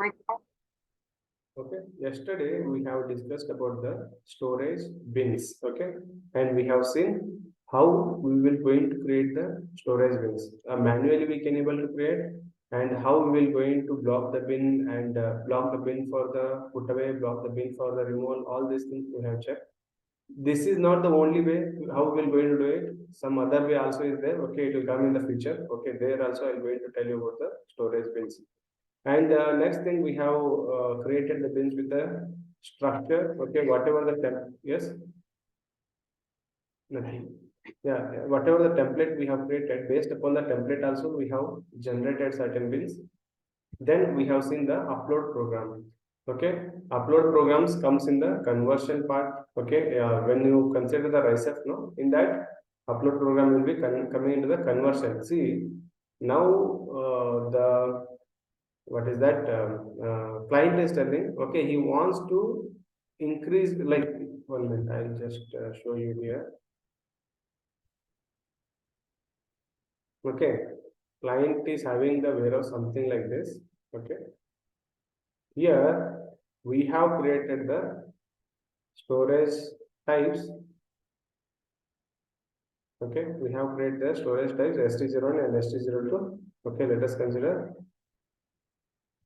Okay, yesterday we have discussed about the storage bins. Okay, and we have seen how we will going to create the storage bins. Manually we can able to create, and how we will going to block the bin and block the bin for the put away, block the bin for the removal. All these things we have checked. This is not the only way how we will going to do it. Some other way also is there. Okay, it will come in the future. Okay, there also I am going to tell you about the storage bins. And next thing we have created the bins with a structure. Okay, whatever the yes, nothing. Yeah, whatever the template we have created, based upon the template also we have generated certain bins. Then we have seen the upload program. Okay, upload programs comes in the conversion part. Okay, when you consider the RISEF, no, in that upload program will be coming into the conversion. See, now the what is that client is telling, okay, he wants to increase, like, 1 minute, I'll just show you here. Okay, client is having the warehouse something like this. Okay, here we have created the storage types. Okay, we have created the storage types ST01 and ST02. Okay, let us consider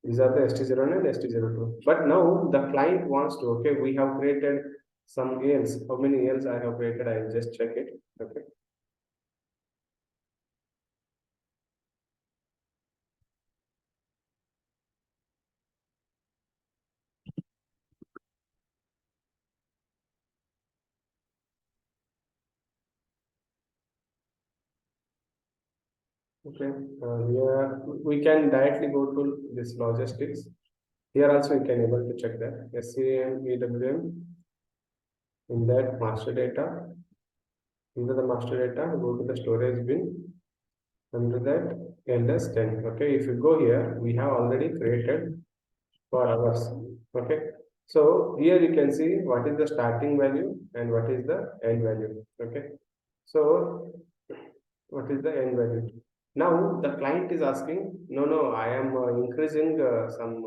these are the ST01 and ST02. But now the client wants to, okay, we have created some ALs. How many ALs I have created? I will just check it. Okay. Okay. Here we can directly go to this logistics. Here also you can able to check that SAM, EWM in that master data. Into the master data, go to the storage bin. Under that LS10. Okay, if you go here, we have already created for hours. Okay, so here you can see what is the starting value and what is the end value. Okay, so what is the end value? Now the client is asking, no, I am increasing some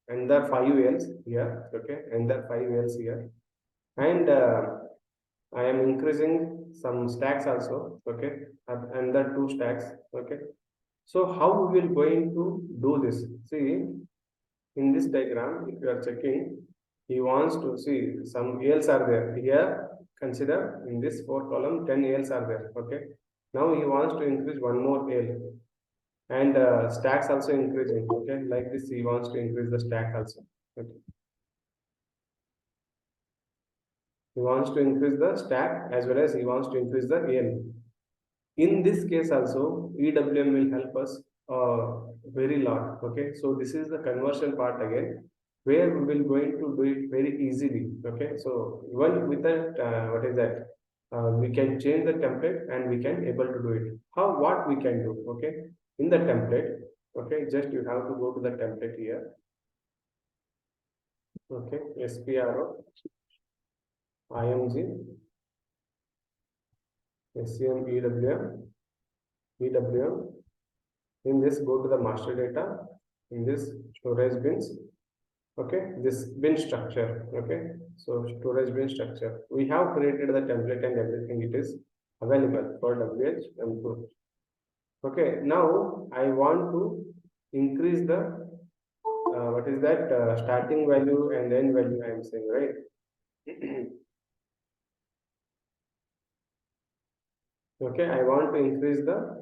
another 5 Ls here. Okay, another 5 Ls here, and I am increasing some stacks also. Okay, another 2 stacks. Okay, so how we will going to do this? See, in this diagram, if you are checking, he wants to see some Ls are there. Here, consider in this 4 column, 10 Ls are there. Okay. Now he wants to increase one more L, and stacks also increasing. Okay, like this, he wants to increase the stack also. Okay. He wants to increase the stack as well as he wants to increase the L. In this case also, EWM will help us very lot. Okay, so this is the conversion part again, where we will going to do it very easily. Okay, so even with that, what is that? We can change the template and we can able to do it. How? What we can do? Okay, in the template. Okay, just you have to go to the template here. Okay, SPRO, IMG, SCM, EWM. In this, go to the master data. In this, storage bins. Okay, this bin structure. Okay, so storage bin structure. We have created the template and everything. It is available for WHM2. Okay, now I want to increase the what is that starting value and end value. I am saying, right? Okay, I want to increase the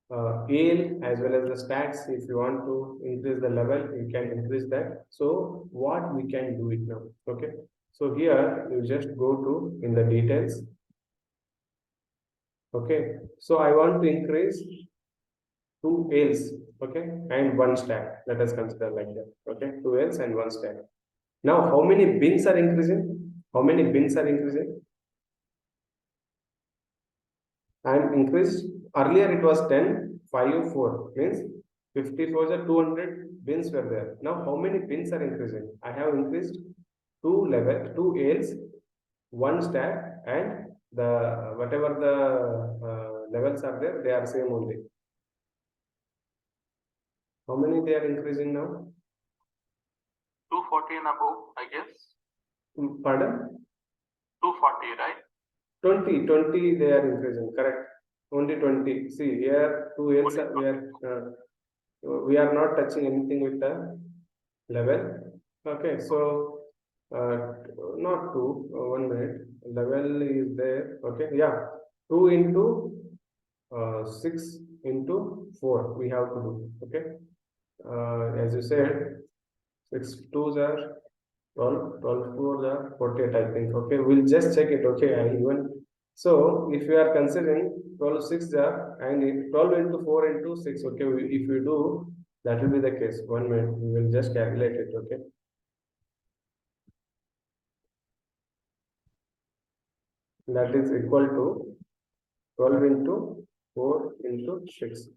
AL as well as the stacks. If you want to increase the level, you can increase that. So what we can do it now? Okay, so here you just go to in the details. Okay, so I want to increase 2 Ls. Okay, and 1 stack. Let us consider like that. Okay, 2 Ls and 1 stack. Now, how many bins are increasing? How many bins are increasing? And increased earlier it was 10, 5, 4 means 54 is 200 bins were there. Now how many bins are increasing? I have increased 2 Ls, 1 stack, and the whatever the levels are there, they are same only. How many they are increasing now? 240 and above, I guess. Pardon? 240, right? 20 they are increasing, correct? Only 20. See here, 2 years we are not touching anything with the level. Okay, so not 2, 1 minute. Level is there. Okay, yeah, 2 into 6 into 4 we have to do. Okay, as you said, 6 2s are 12, 12 4s are 48, I think. Okay, we'll just check it. Okay, I even so if you are considering 12 6 are and 12 into 4 into 6. Okay, if we do, that will be the case. 1 minute, we will just calculate it. Okay, that is equal to 12 into 4 into 6.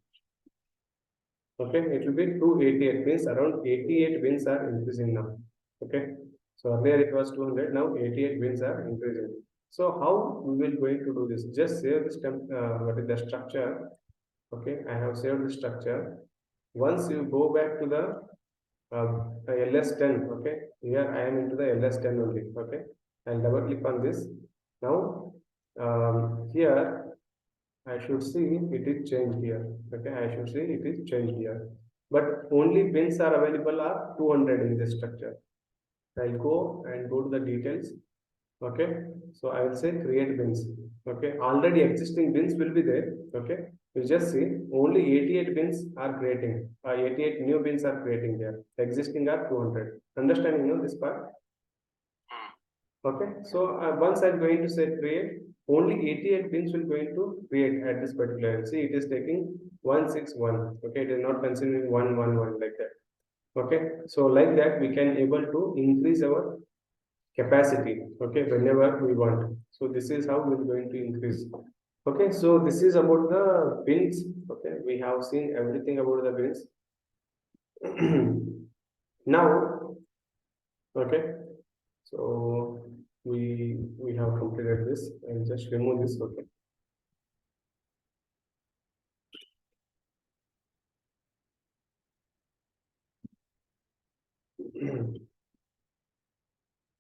Okay, it will be 288, means around 88 wins are increasing now. Okay, so earlier it was 200, now 88 wins are increasing. So how we will going to do this? Just save this what is the structure. Okay, I have saved the structure. Once you go back to the LS10, okay, here I am into the LS10 only. Okay, I'll double click on this. Now here I should see it is changed here. Okay, I should see it is changed here. But only bins are available are 200 in this structure. I'll go and go to the details. Okay, so I will say create bins. Okay, already existing bins will be there. Okay, you just see only 88 bins are creating. 88 new bins are creating there. Existing are 200. Understanding, this part? Okay, so once I'm going to say create, only 88 pins will going to create at this particular. See, it is taking 161. Okay, it is not considering 111 like that. Okay, so like that we can able to increase our capacity. Okay, whenever we want. So this is how we're going to increase. Okay, so this is about the bins. Okay, we have seen everything about the bins. Now, okay, so we have completed this. I'll just remove this. Okay.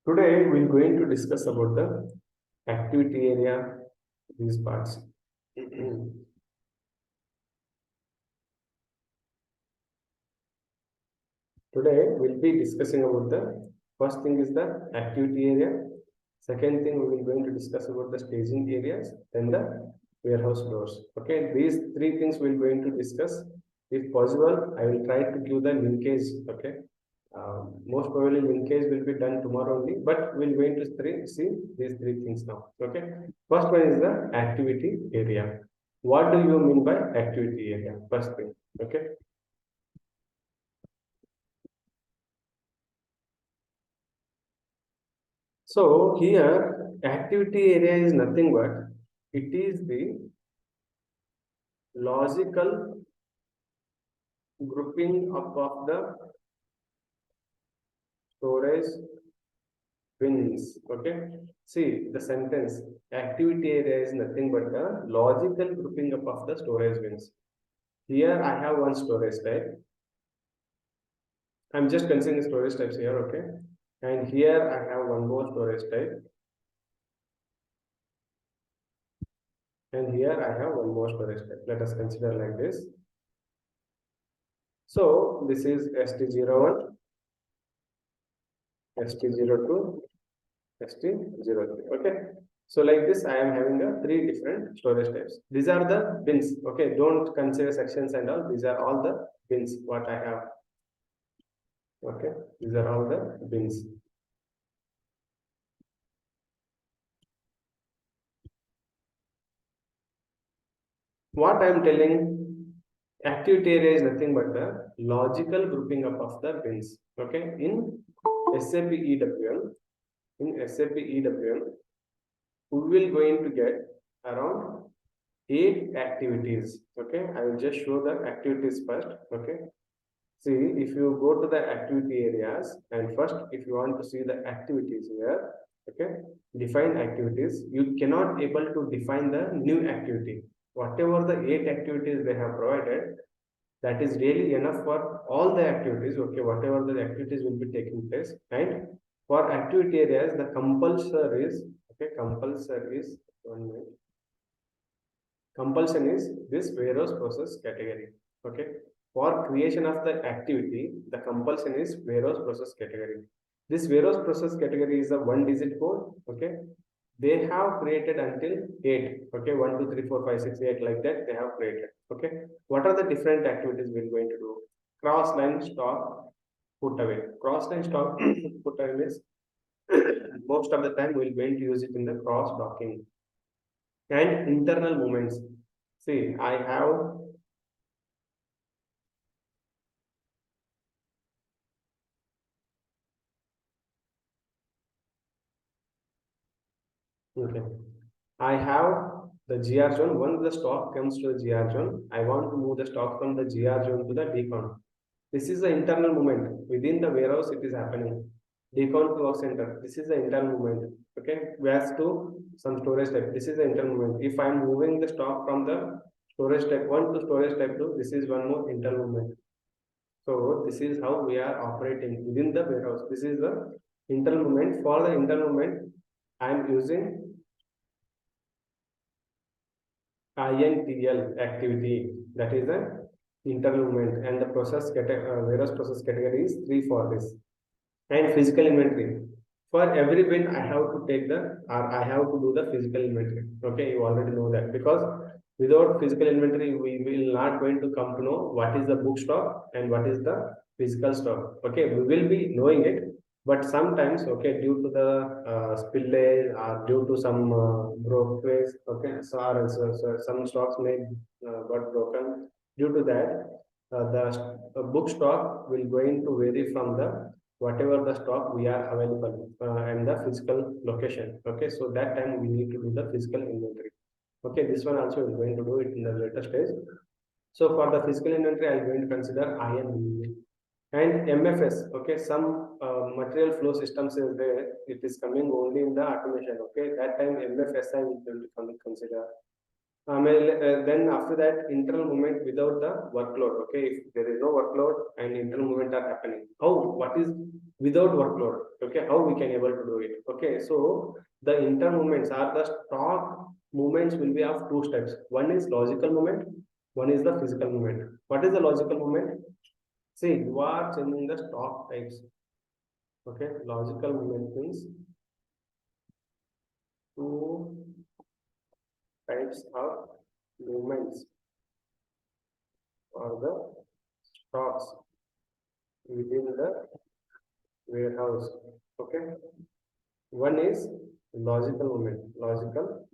Today we're going to discuss about the activity area, these parts. Today we'll be discussing about the first thing is the activity area. Second thing we will going to discuss about the staging areas, then the warehouse doors. Okay, these three things we're going to discuss. If possible, I will try to give the linkage. Okay, most probably linkage will be done tomorrow only, but we're going to see these three things now. Okay, first one is the activity area. What do you mean by activity area? First thing. Okay. So here activity area is nothing but it is the logical grouping up of the storage bins. Okay, see the sentence activity area is nothing but the logical grouping up of the storage bins. Here I have one storage type. I'm just considering storage types here. Okay, and here I have one more storage type, and here I have one more storage type. Let us consider like this. So this is ST01, ST02, ST03. Okay, so like this I am having a three different storage types. These are the bins. Okay, don't consider sections and all. These are all the bins what I have. Okay, these are all the bins. What I am telling, activity area is nothing but the logical grouping up of the bins. Okay, in SAP EWM, we will going to get around 8 activities. Okay, I will just show the activities first. Okay, see, if you go to the activity areas, and first if you want to see the activities here, okay, define activities, you cannot able to define the new activity. Whatever the 8 activities they have provided, That is really enough for all the activities, okay, whatever the activities will be taking place. And for activity areas, the compulsory is, okay, compulsory is, 1 minute. Compulsion is this warehouse process category, okay. For creation of the activity, the compulsion is warehouse process category. This warehouse process category is a 1-digit code, okay. They have created until 8, okay, 1 2 3 4 5 6 8, like that they have created, okay. What are the different activities we're going to do? Cross line stock put away. Cross line stock put away is most of the time we're going to use it in the cross docking. And internal movements, see, I have, okay, I have the GR zone. Once the stock comes to the GR zone, I want to move the stock from the GR zone to the decon. This is the internal movement. Within the warehouse, it is happening. Decon to work center. This is the internal movement. Okay. Whereas to some storage type. This is the internal movement. If I am moving the stock from the storage type 1 to storage type 2, this is one more internal movement. So this is how we are operating within the warehouse. This is the internal movement. For the internal movement, I am using INTL activity, that is the internal movement, and the warehouse process category is 3 for this. And physical inventory. For every bin, I have to take I have to do the physical inventory. Okay, you already know that, because without physical inventory, we will not going to come to know what is the book stock and what is the physical stock. Okay, we will be knowing it, but sometimes, okay, due to the spillage or due to some brokeways, okay, so some stocks may got broken. Due to that, the book stock will going to vary from the whatever the stock we are available and the physical location. Okay, so that time we need to do the physical inventory. Okay, this one also we're going to do it in the later stage. So for the physical inventory, I'm going to consider IN and MFS. Okay, some material flow systems is there. It is coming only in the automation. Okay, that time MFS I will consider. Then after that, internal movement without the workload. Okay, if there is no workload and internal movement are happening, how, what is without workload? Okay, how we can able to do it? Okay, so the internal movements are the stock movements will be of two steps. One is logical movement, one is the physical movement. What is the logical movement? See, you are changing the stock types. Okay, logical movement means two types of movements or the stocks within the warehouse. Okay, one is logical movement. Logical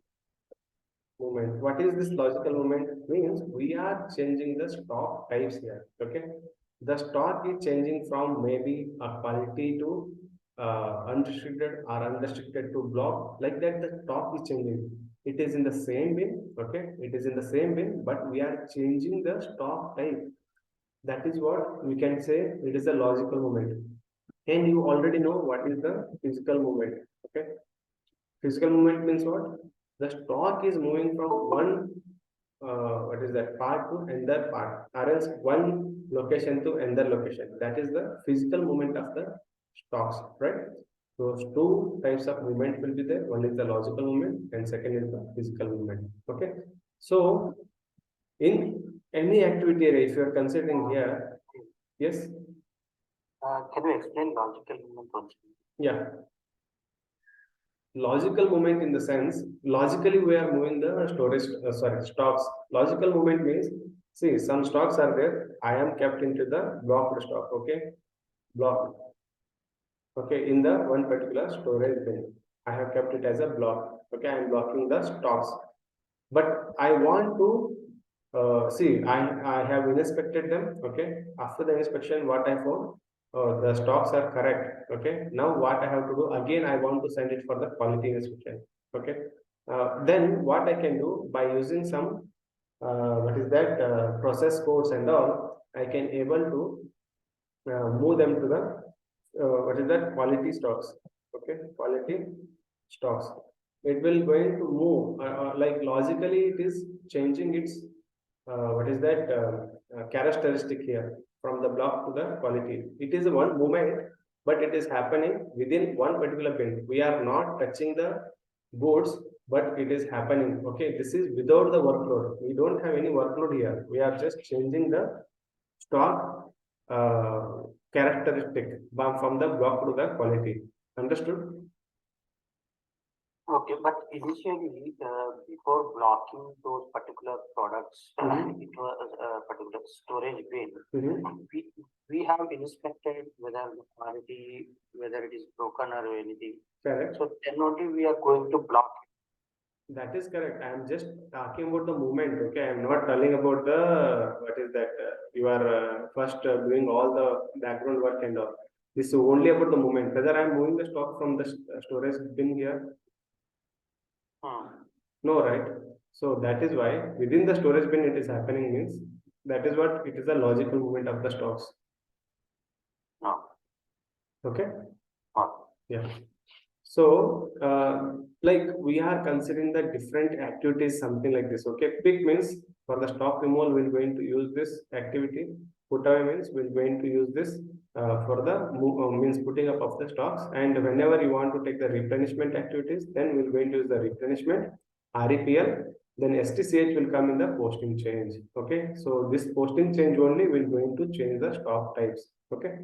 movement. What is this logical movement? Means we are changing the stock types here. Okay, the stock is changing from maybe a quality to unrestricted or unrestricted to block. Like that, the stock is changing. It is in the same bin. Okay, it is in the same bin, but we are changing the stock type. That is what we can say it is a logical movement. And you already know what is the physical movement. Okay, physical movement means what? The stock is moving from one what is that part to another part, or else one location to another location. That is the physical movement of the stocks, right? So two types of movement will be there. One is the logical movement, and second is the physical movement. Okay. So in any activity area, if you are considering here, yes. Can you explain logical movement also? Yeah. Logical movement in the sense, logically we are moving the stocks. Logical movement means, see, some stocks are there. I am kept into the blocked stock. Okay, block. Okay, in the one particular storage bin, I have kept it as a block. Okay, I am blocking the stocks. But I want to see, I have inspected them. Okay, after the inspection, what I found, the stocks are correct. Okay, now what I have to do again, I want to send it for the quality inspection. Okay, then what I can do by using some what is that process codes and all, I can able to move them to the what is that quality stocks. Okay, quality stocks. It will going to move like logically it is changing its what is that characteristic here from the block to the quality. It is one movement, but it is happening within one particular bin. We are not touching the boards, but it is happening. Okay, this is without the workload. We don't have any workload here. We are just changing the stock characteristic from the block to the quality. Understood? Okay, but initially, before blocking those particular products, it was a particular storage bin. We have inspected whether the quality, whether it is broken or anything. Correct. So then only we are going to block it. That is correct. I am just talking about the movement. Okay, I am not telling about the what is that you are first doing all the background work and all. This is only about the movement. Whether I am moving the stock from the storage bin here. No, right? So that is why within the storage bin it is happening means that is what it is a logical movement of the stocks. No. Okay. No. Yeah. So like we are considering the different activities, something like this. Okay. Pick means for the stock removal, we're going to use this activity. Put away means we're going to use this for the means putting up of the stocks. And whenever you want to take the replenishment activities, then we're going to use the replenishment, REPL, then STCH will come in the posting change. Okay. So this posting change only we're going to change the stock types. Okay.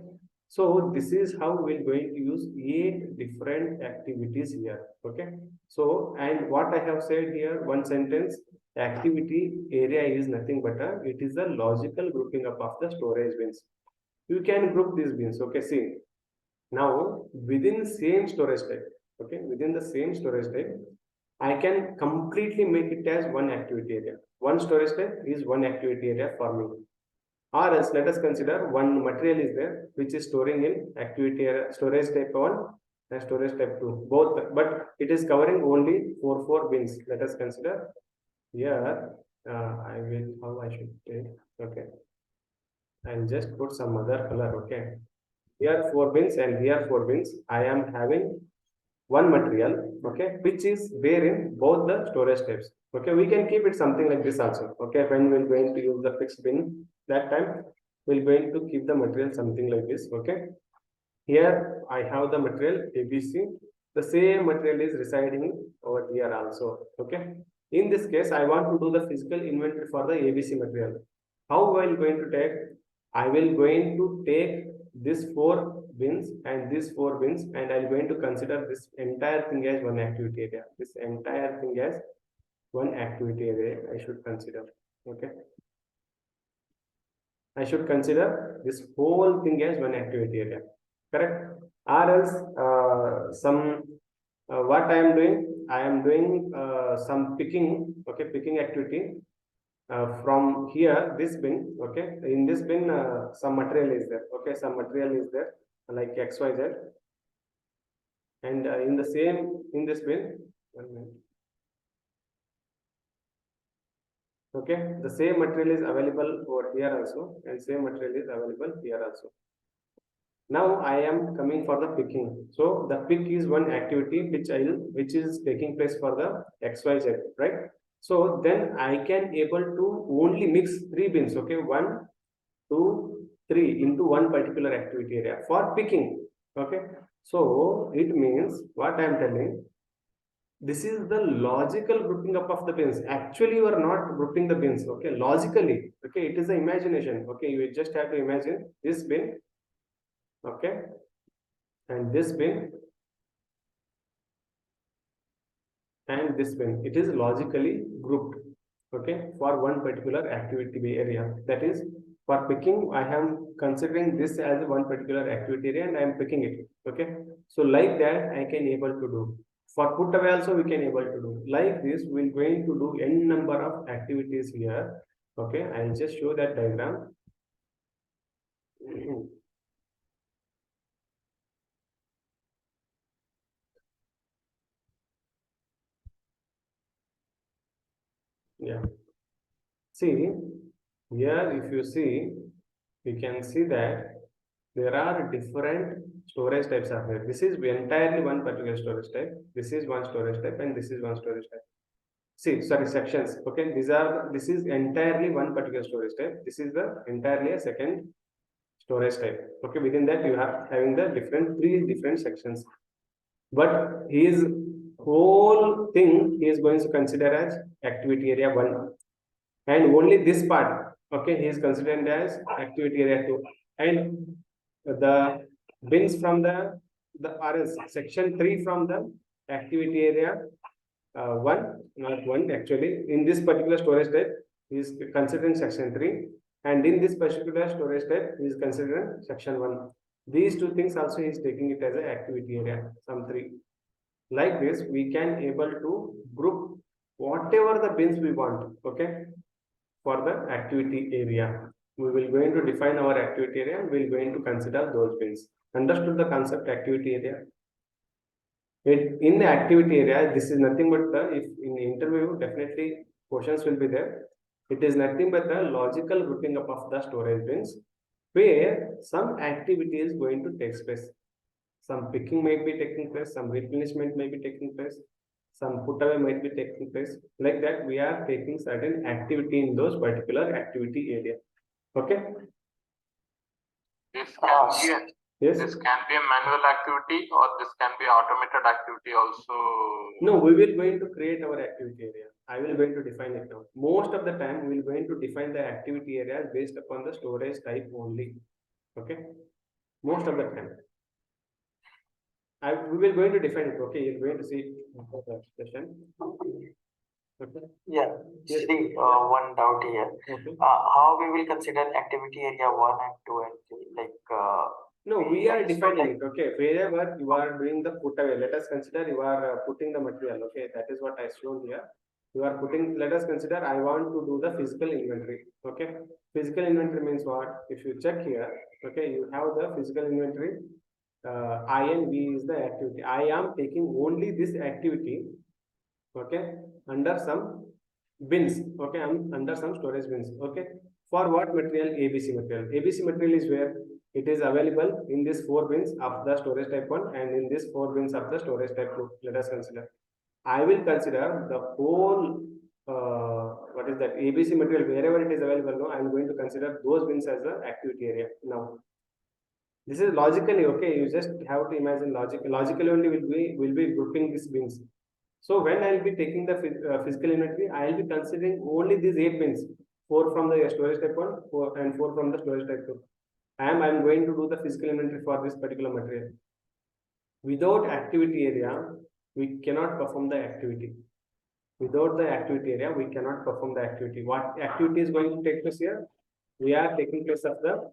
So this is how we're going to use 8 different activities here. Okay. So, and what I have said here, one sentence, activity area is nothing but it is a logical grouping up of the storage bins. You can group these bins. Okay. See, now within same storage type. Okay. Within the same storage type, I can completely make it as one activity area. One storage type is one activity area for me. Or else let us consider one material is there which is storing in activity area, storage type 1 and storage type 2 both, but it is covering only 4 bins. Let us consider here. I will how I should take. Okay, I'll just put some other color. Okay, here 4 bins and here 4 bins. I am having one material, okay, which is there in both the storage types. Okay, we can keep it something like this also. Okay, when we're going to use the fixed bin, that time we're going to keep the material something like this. Okay, here I have the material ABC. The same material is residing over here also. Okay, in this case, I want to do the physical inventory for the ABC material. How I will going to take? I will going to take this 4 bins and these 4 bins, and I'm going to consider this entire thing as one activity area. This entire thing as one activity area I should consider. Okay. I should consider this whole thing as one activity area. Correct? Or else what I am doing? I am doing some picking. Okay, picking activity. From here, this bin, okay, in this bin, some material is there, okay, some material is there, like XYZ, and in the same, in this bin, 1 minute. Okay, the same material is available over here also, and same material is available here also. Now I am coming for the picking. So the pick is one activity which is taking place for the XYZ, right? So then I can able to only mix 3 bins, okay, 1, 2, 3 into one particular activity area for picking. Okay, so it means what I am telling, this is the logical grouping up of the bins. Actually, you are not grouping the bins. Okay, logically, okay, it is the imagination. Okay, you just have to imagine this bin, okay, and this bin and this bin. It is logically grouped, okay, for one particular activity area. That is, for picking, I am considering this as one particular activity area and I am picking it. Okay, so like that I can able to do. For put away also we can able to do. Like this, we're going to do n number of activities here. Okay, I'll just show that diagram. Yeah. See, here if you see, you can see that there are different storage types are there. This is entirely one particular storage type. This is one storage type and this is one storage type. sections. Okay, this is entirely one particular storage type. This is the entirely a second storage type. Okay, within that you are having the three different sections. But his whole thing he is going to consider as activity area 1, and only this part, okay, he is considered as activity area 2, and the bins from the RS section 3 from the activity area 1, not 1 actually, in this particular storage type is considering section 3, and in this particular storage type is considering section 1. These two things also is taking it as an activity area, some 3. Like this, we can able to group whatever the bins we want, okay, for the activity area. We will going to define our activity area and we will going to consider those bins. Understood the concept activity area? In the activity area, this is nothing but if in interview, definitely questions will be there. It is nothing but the logical grouping up of the storage bins, where some activity is going to take place. Some picking might be taking place, some replenishment may be taking place, some put away might be taking place. Like that, we are taking certain activity in those particular activity area. Okay? This can be a manual activity, or this can be automated activity also. No, we will going to create our activity area. I will going to define it now. Most of the time, we will going to define the activity areas based upon the storage type only. Okay? Most of the time. We will going to define it. Okay, you're going to see the expression. Okay. Yeah. Yes. See, one doubt here. Okay. How we will consider activity area 1 and 2 and 3? Like, no, we are defining it. Okay, wherever you are doing the put away, let us consider you are putting the material. Okay, that is what I shown here. You are putting, let us consider I want to do the physical inventory. Okay, physical inventory means what? If you check here, okay, you have the physical inventory. I and V is the activity. I am taking only this activity, okay, under some bins. Okay, I'm under some storage bins. Okay, for what material? ABC material. ABC material is where it is available in this 4 bins of the storage type 1 and in this 4 bins of the storage type 2. Let us consider. I will consider the whole what is that ABC material wherever it is available. No, I am going to consider those bins as the activity area now. This is logically okay. You just have to imagine logically only will be grouping these bins. So when I will be taking the physical inventory, I will be considering only these 8 bins, 4 from the storage type 1, 4 and 4 from the storage type 2. I'm going to do the physical inventory for this particular material. Without activity area, we cannot perform the activity. Without the activity area, we cannot perform the activity. What activity is going to take place here? We are taking place of the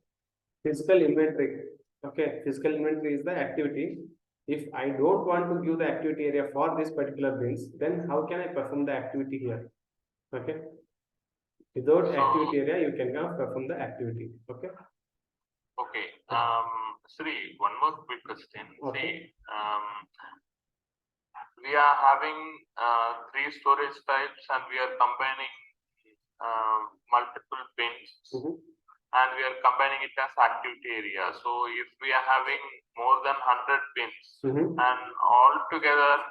physical inventory. Okay, physical inventory is the activity. If I don't want to give the activity area for this particular bins, then how can I perform the activity here? Okay. Without activity area, you cannot perform the activity. Okay. Okay. Sri, one more quick question. Okay. See, we are having 3 storage types and we are combining multiple bins. And we are combining it as activity area. So if we are having more than 100 bins, and all together,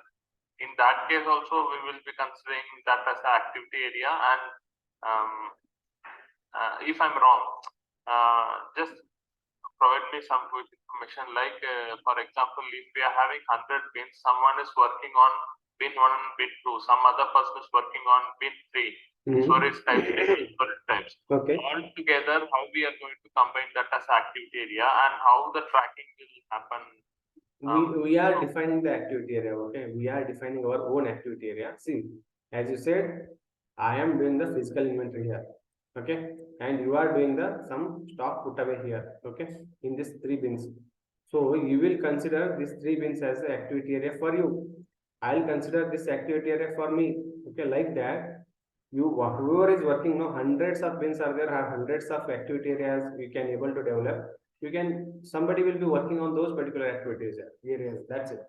in that case also we will be considering that as an activity area. And if I'm wrong, just provide me some quick information. Like for example, if we are having 100 bins, someone is working on bin 1 and bin 2, some other person is working on bin 3. Storage types. Okay. All together, how we are going to combine that as activity area and how the tracking will happen. We are defining the activity area. Okay, we are defining our own activity area. See, as you said, I am doing the physical inventory here. Okay, and you are doing the some stock put away here. Okay, in these 3 bins. So you will consider these 3 bins as the activity area for you. I'll consider this activity area for me. Okay, like that. Whoever is working, no, hundreds of bins are there, hundreds of activity areas we can able to develop. Somebody will be working on those particular activities areas. That's it.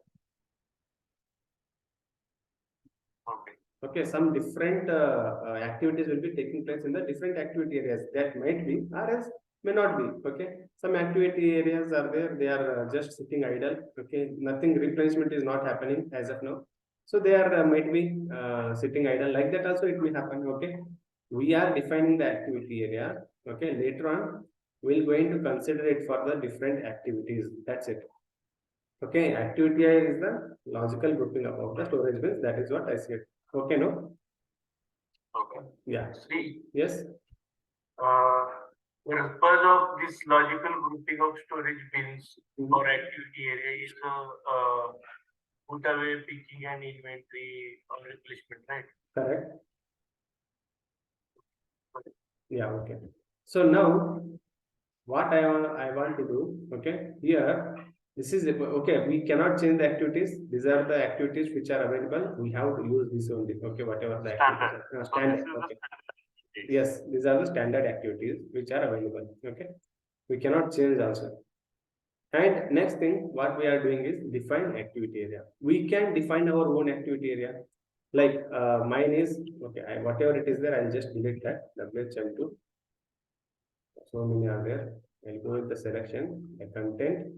Okay. Okay, some different activities will be taking place in the different activity areas. That might be, or else may not be. Okay, some activity areas are there, they are just sitting idle. Okay, nothing replenishment is not happening as of now. So they are might be sitting idle, like that also it may happen. Okay, we are defining the activity area. Okay, later on we're going to consider it for the different activities. That's it. Okay, activity area is the logical grouping of the storage bins. That is what I said. Okay, no? Okay. Yeah. See, Yes. the purpose of this logical grouping of storage bins or activity area is put away picking and inventory or replacement, right? Correct. Yeah. Okay. So now, what I want to do. Okay. Here, this is okay. We cannot change the activities. These are the activities which are available. We have to use this only. Okay. Whatever the Standard. activities are. Standard. Okay. Yes, these are the standard activities which are available. Okay. We cannot change also. And next thing, what we are doing is define activity area. We can define our own activity area. Like mine is, okay, whatever it is there, I'll just delete that, WHM2. So many are there. I'll go with the selection, the content,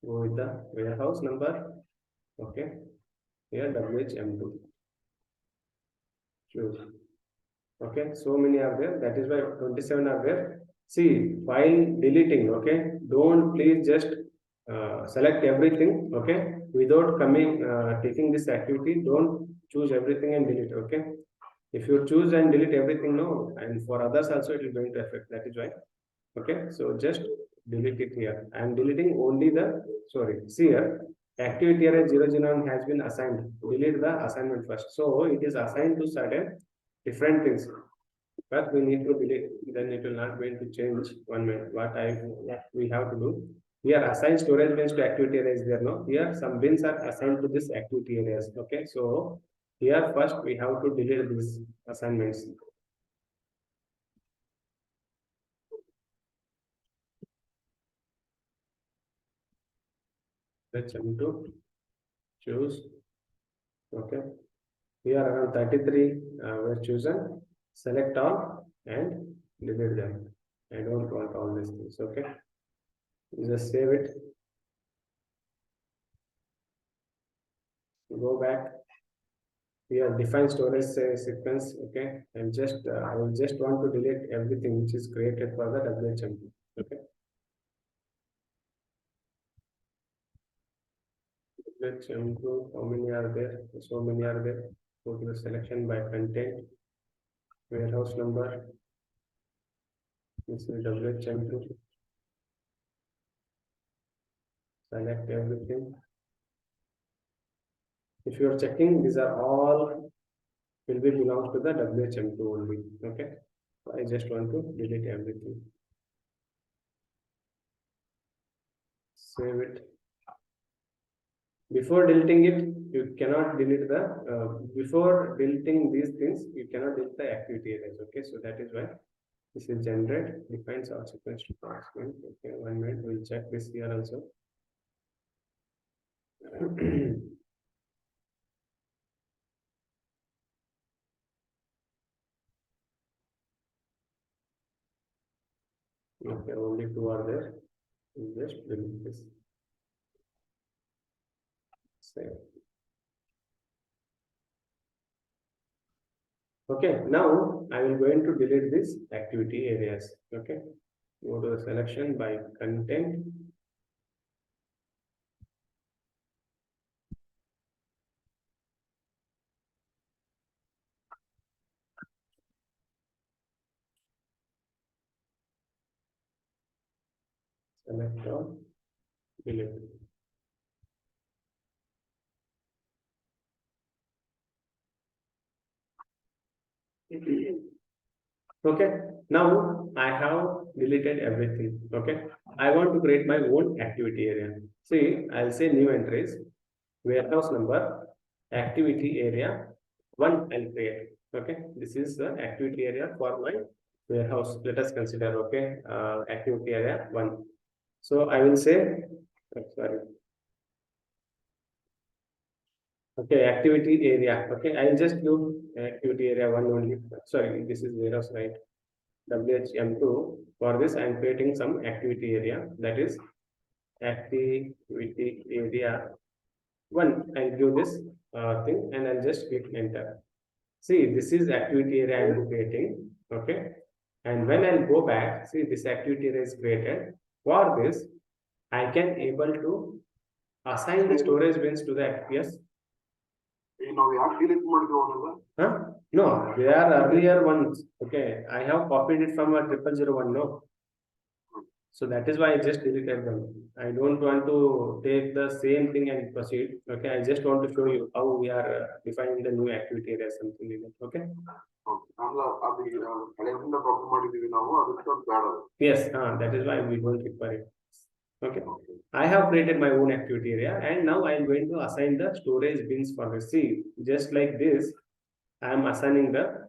go with the warehouse number. Okay, here WHM2. Choose. Okay, so many are there. That is why 27 are there. See, while deleting, okay, don't please just select everything, okay, without taking this activity. Don't choose everything and delete, okay. If you choose and delete everything, no, and for others also it is going to affect. That is why, okay. So just delete it here. I am deleting only the, sorry, see here, activity area 001 has been assigned. Delete the assignment first. So it is assigned to certain different things. But we need to delete, then it will not going to change 1 minute. What we have to do here, assign storage bins to activity areas there. No, here some bins are assigned to this activity areas. Okay, so here first we have to delete these assignments. Let's to choose. Okay, here around 33 were chosen. Select all and delete them. I don't want all these things. Okay, just save it. Go back. Here define storage sequence. Okay, and just I will just want to delete everything which is created for the WHM2. Okay, WHM2, how many are there? So many are there. Go to the selection by content, warehouse number. This is WHM2. Select everything. If you are checking, these are all will be belongs to the WHM2 only. Okay, I just want to delete everything. Save it. Before deleting it, you cannot delete the before deleting these things, you cannot delete the activity areas. Okay, so that is why this is generate defines all sequence to password. Okay, 1 minute, we'll check this here also. Okay, only 2 are there. We'll just delete this. Save. Okay, now I will going to delete these activity areas. Okay, go to the selection by content. Select all, delete. Okay, now I have deleted everything. Okay, I want to create my own activity area. See, I'll say new entries, warehouse number, activity area 1 I'll create. Okay, this is the activity area for my warehouse. Let us consider, okay, activity area 1. So I will say, sorry. Okay, activity area. Okay, I'll just do activity area 1 only. Sorry, this is warehouse, right? WHM2. For this, I am creating some activity area, that is activity area I'll give this thing and I'll just click enter. See, this is activity area I am creating. Okay. And when I'll go back, see this activity area is created. For this, I can able to assign the storage bins to the FPS. Huh? No, they are earlier ones. Okay, I have copied it from a 0001. No, so that is why I just deleted them. I don't want to take the same thing and proceed. Okay, I just want to show you how we are defining the new activity area, something like that. Okay. Yes, that is why we don't require it. Okay. I have created my own activity area and now I am going to assign the storage bins for this. See, just like this, I am assigning the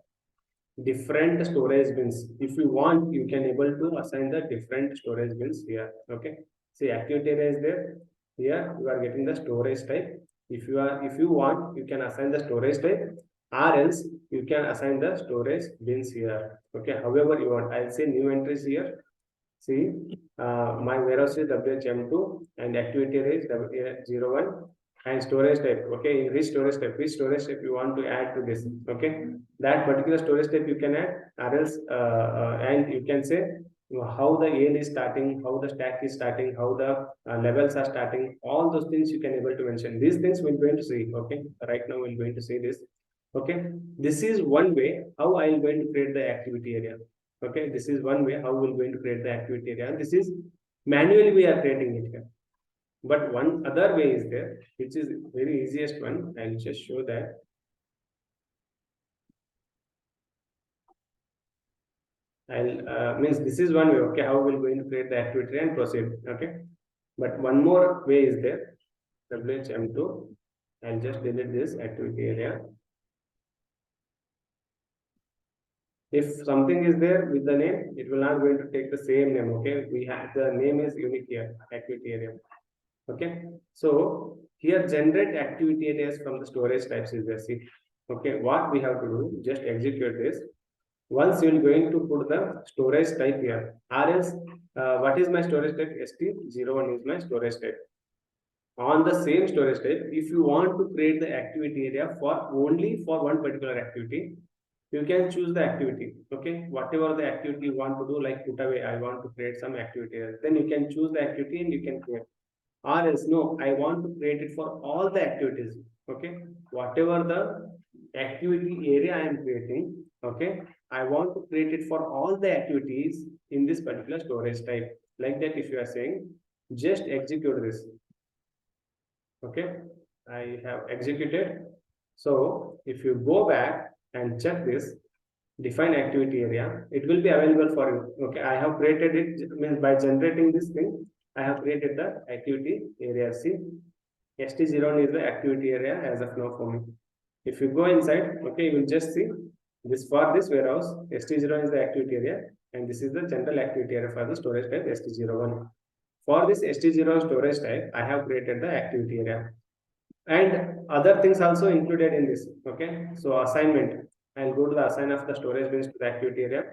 different storage bins. If you want, you can able to assign the different storage bins here. Okay. See, activity area is there. Here you are getting the storage type. If you want, you can assign the storage type, or else you can assign the storage bins here. Okay. However you want, I'll say new entries here. See, my warehouse is WHM2 and activity area is W01 and storage type. Okay, which storage type you want to add to this. Okay, that particular storage type you can add, or else and you can say how the AL is starting, how the stack is starting, how the levels are starting. All those things you can able to mention. These things we're going to see. Okay, right now we're going to see this. Okay, this is one way how I am going to create the activity area. Okay, this is one way how we're going to create the activity area. And this is manually we are creating it here. But one other way is there, which is very easiest one. I'll just show that. I'll means this is one way. Okay, how we're going to create the activity and proceed. Okay, but one more way is there. WHM2. I'll just delete this activity area. If something is there with the name, it will not going to take the same name. Okay, we have the name is unique here, activity area. Okay, so here generate activity areas from the storage types is there. See, okay, what we have to do, just execute this. Once you are going to put the storage type here, or else what is my storage type? ST01 is my storage type. On the same storage type, if you want to create the activity area for only for one particular activity, you can choose the activity. Okay, whatever the activity you want to do, like put away, I want to create some activity, then you can choose the activity and you can create. Or else, no, I want to create it for all the activities. Okay, whatever the activity area I am creating, okay, I want to create it for all the activities in this particular storage type. Like that, if you are saying, just execute this. Okay, I have executed. So if you go back and check this, define activity area, it will be available for you. Okay, I have created it, means by generating this thing, I have created the activity area. See, ST01 is the activity area as of now for me. If you go inside, okay, you will just see this for this warehouse, ST01 is the activity area, and this is the general activity area for the storage type ST01. For this ST01 storage type, I have created the activity area. And other things also included in this. Okay, so assignment. I'll go to the assign of the storage bins to the activity area.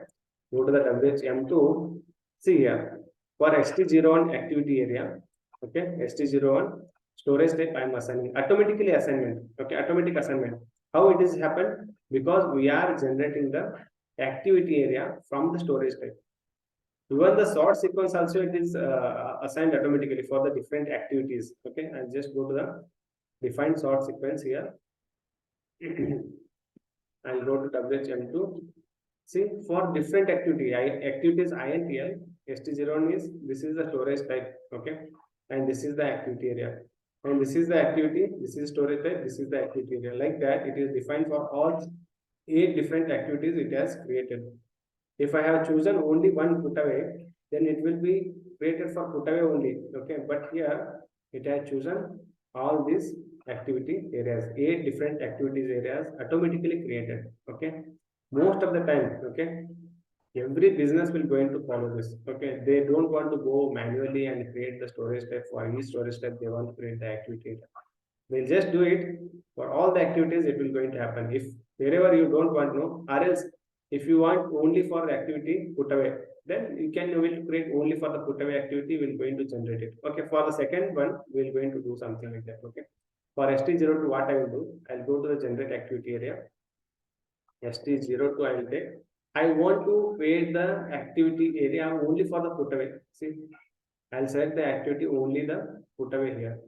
Go to the WHM2. See here for ST01 activity area. Okay, ST01 storage type I am assigning automatically assignment. Okay, automatic assignment. How it is happened? Because we are generating the activity area from the storage type. Even the sort sequence also it is assigned automatically for the different activities. Okay, I'll just go to the define sort sequence here. I'll go to WHM2. See, for different activities INTL, ST01 is, this is the storage type, okay? And this is the activity area. And this is the activity, this is storage type, this is the activity area. Like that, it is defined for all 8 different activities it has created. If I have chosen only one put away, then it will be created for put away only, okay? But here, it has chosen all these activity areas, 8 different activities areas automatically created. Okay, most of the time, okay, every business will going to follow this. Okay, they don't want to go manually and create the storage type for any storage type. They want to create the activity area. They'll just do it for all the activities. It will going to happen. If wherever you don't want to know, or else if you want only for the activity put away, then you can will create only for the put away activity. We're going to generate it. Okay, for the second one, we're going to do something like that. Okay. For ST02, what I will do, I'll go to the generate activity area. ST02 I will take. I want to create the activity area only for the put away. See, I'll select the activity only the put away here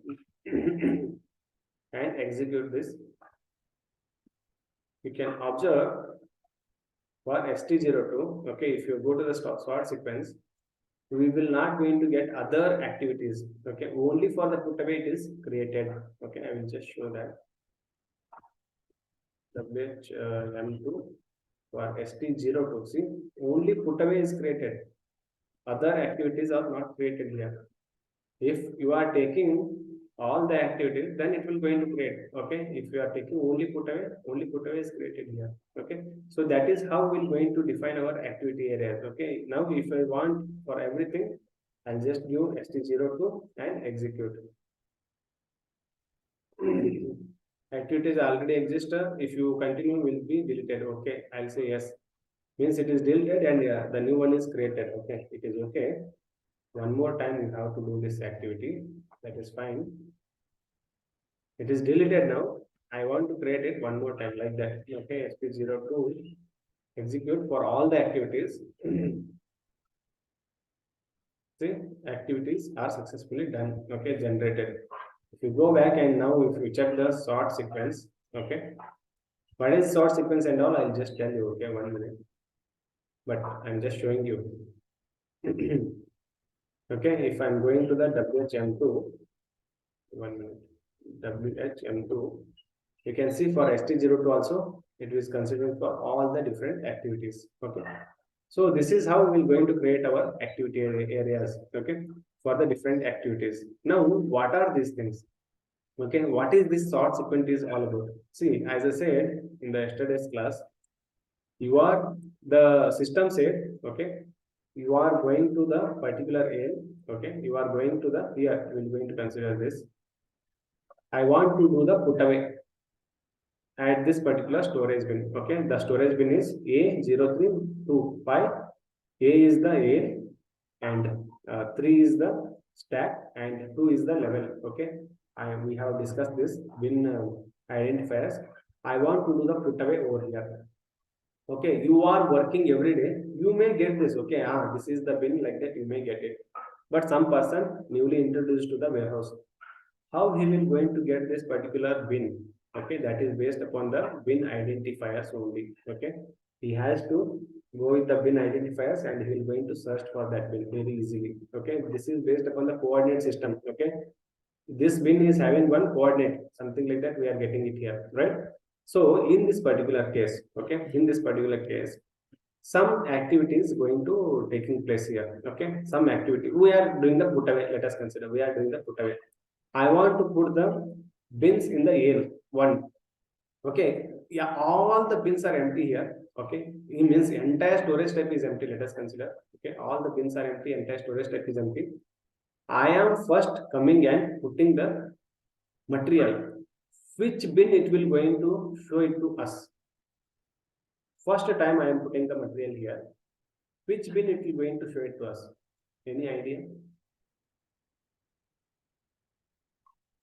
and execute this. You can observe for ST02, okay, if you go to the sort sequence, we will not going to get other activities, okay, only for the put away it is created, okay. I will just show that WM2 for ST02, see, only put away is created, other activities are not created here. If you are taking all the activities, then it will going to create, okay. If you are taking only put away is created here, okay. So that is how we're going to define our activity areas, okay. Now if I want for everything, I'll just give ST02 and execute. Activities already exist. If you continue, will be deleted, okay. I'll say yes, means it is deleted, and the new one is created, okay. It is okay. One more time you have to do this activity, that is fine. It is deleted now. I want to create it one more time like that, okay. ST02 execute for all the activities. See, activities are successfully done, okay, generated. If you go back and now if you check the sort sequence, okay, what is sort sequence and all, I'll just tell you, okay, 1 minute, but I'm just showing you. Okay, if I'm going to the WHM2, 1 minute, WHM2, you can see for ST02 also, it is considered for all the different activities, okay. So this is how we're going to create our activity areas, okay, for the different activities. Now, what are these things? Okay, what is this sort sequence is all about? See, as I said in the yesterday's class, the system said, okay, you are going to the particular A, okay, you are going to the, here, we are going to consider this. I want to do the put away at this particular storage bin, okay. The storage bin is A0325. A is the A, and 3 is the stack, and 2 is the level, okay. We have discussed this bin identifiers. I want to do the put away over here, okay. You are working every day, you may get this, okay. This is the bin, like that you may get it. But some person newly introduced to the warehouse, how he will going to get this particular bin, okay, that is based upon the bin identifiers only, okay. He has to go with the bin identifiers and he will going to search for that bin very easily, okay. This is based upon the coordinate system, okay. This bin is having one coordinate, something like that we are getting it here, right? So in this particular case, okay, in this particular case, some activity is going to taking place here, okay. Some activity we are doing the put away, let us consider we are doing the put away. I want to put the bins in the A1, okay. Yeah, all the bins are empty here, okay. It means entire storage type is empty, let us consider, okay. All the bins are empty, entire storage type is empty. I am first coming and putting the material, which bin it will going to show it to us. First time I am putting the material here, which bin it will going to show it to us? Any idea?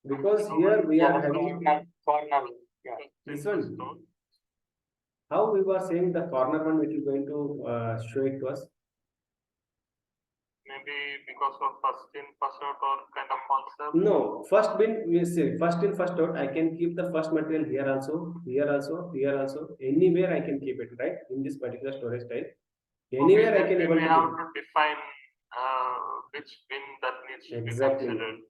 Because here we are having corner, yeah. this one. How we were saying the corner one which is going to show it to us? Maybe because of first in, first out or kind of concept. No, first bin we say first in, first out. I can keep the first material here also, here also, here also. Anywhere I can keep it, right? In this particular storage type. Anywhere I can able to have to define which bin that needs to exactly be considered.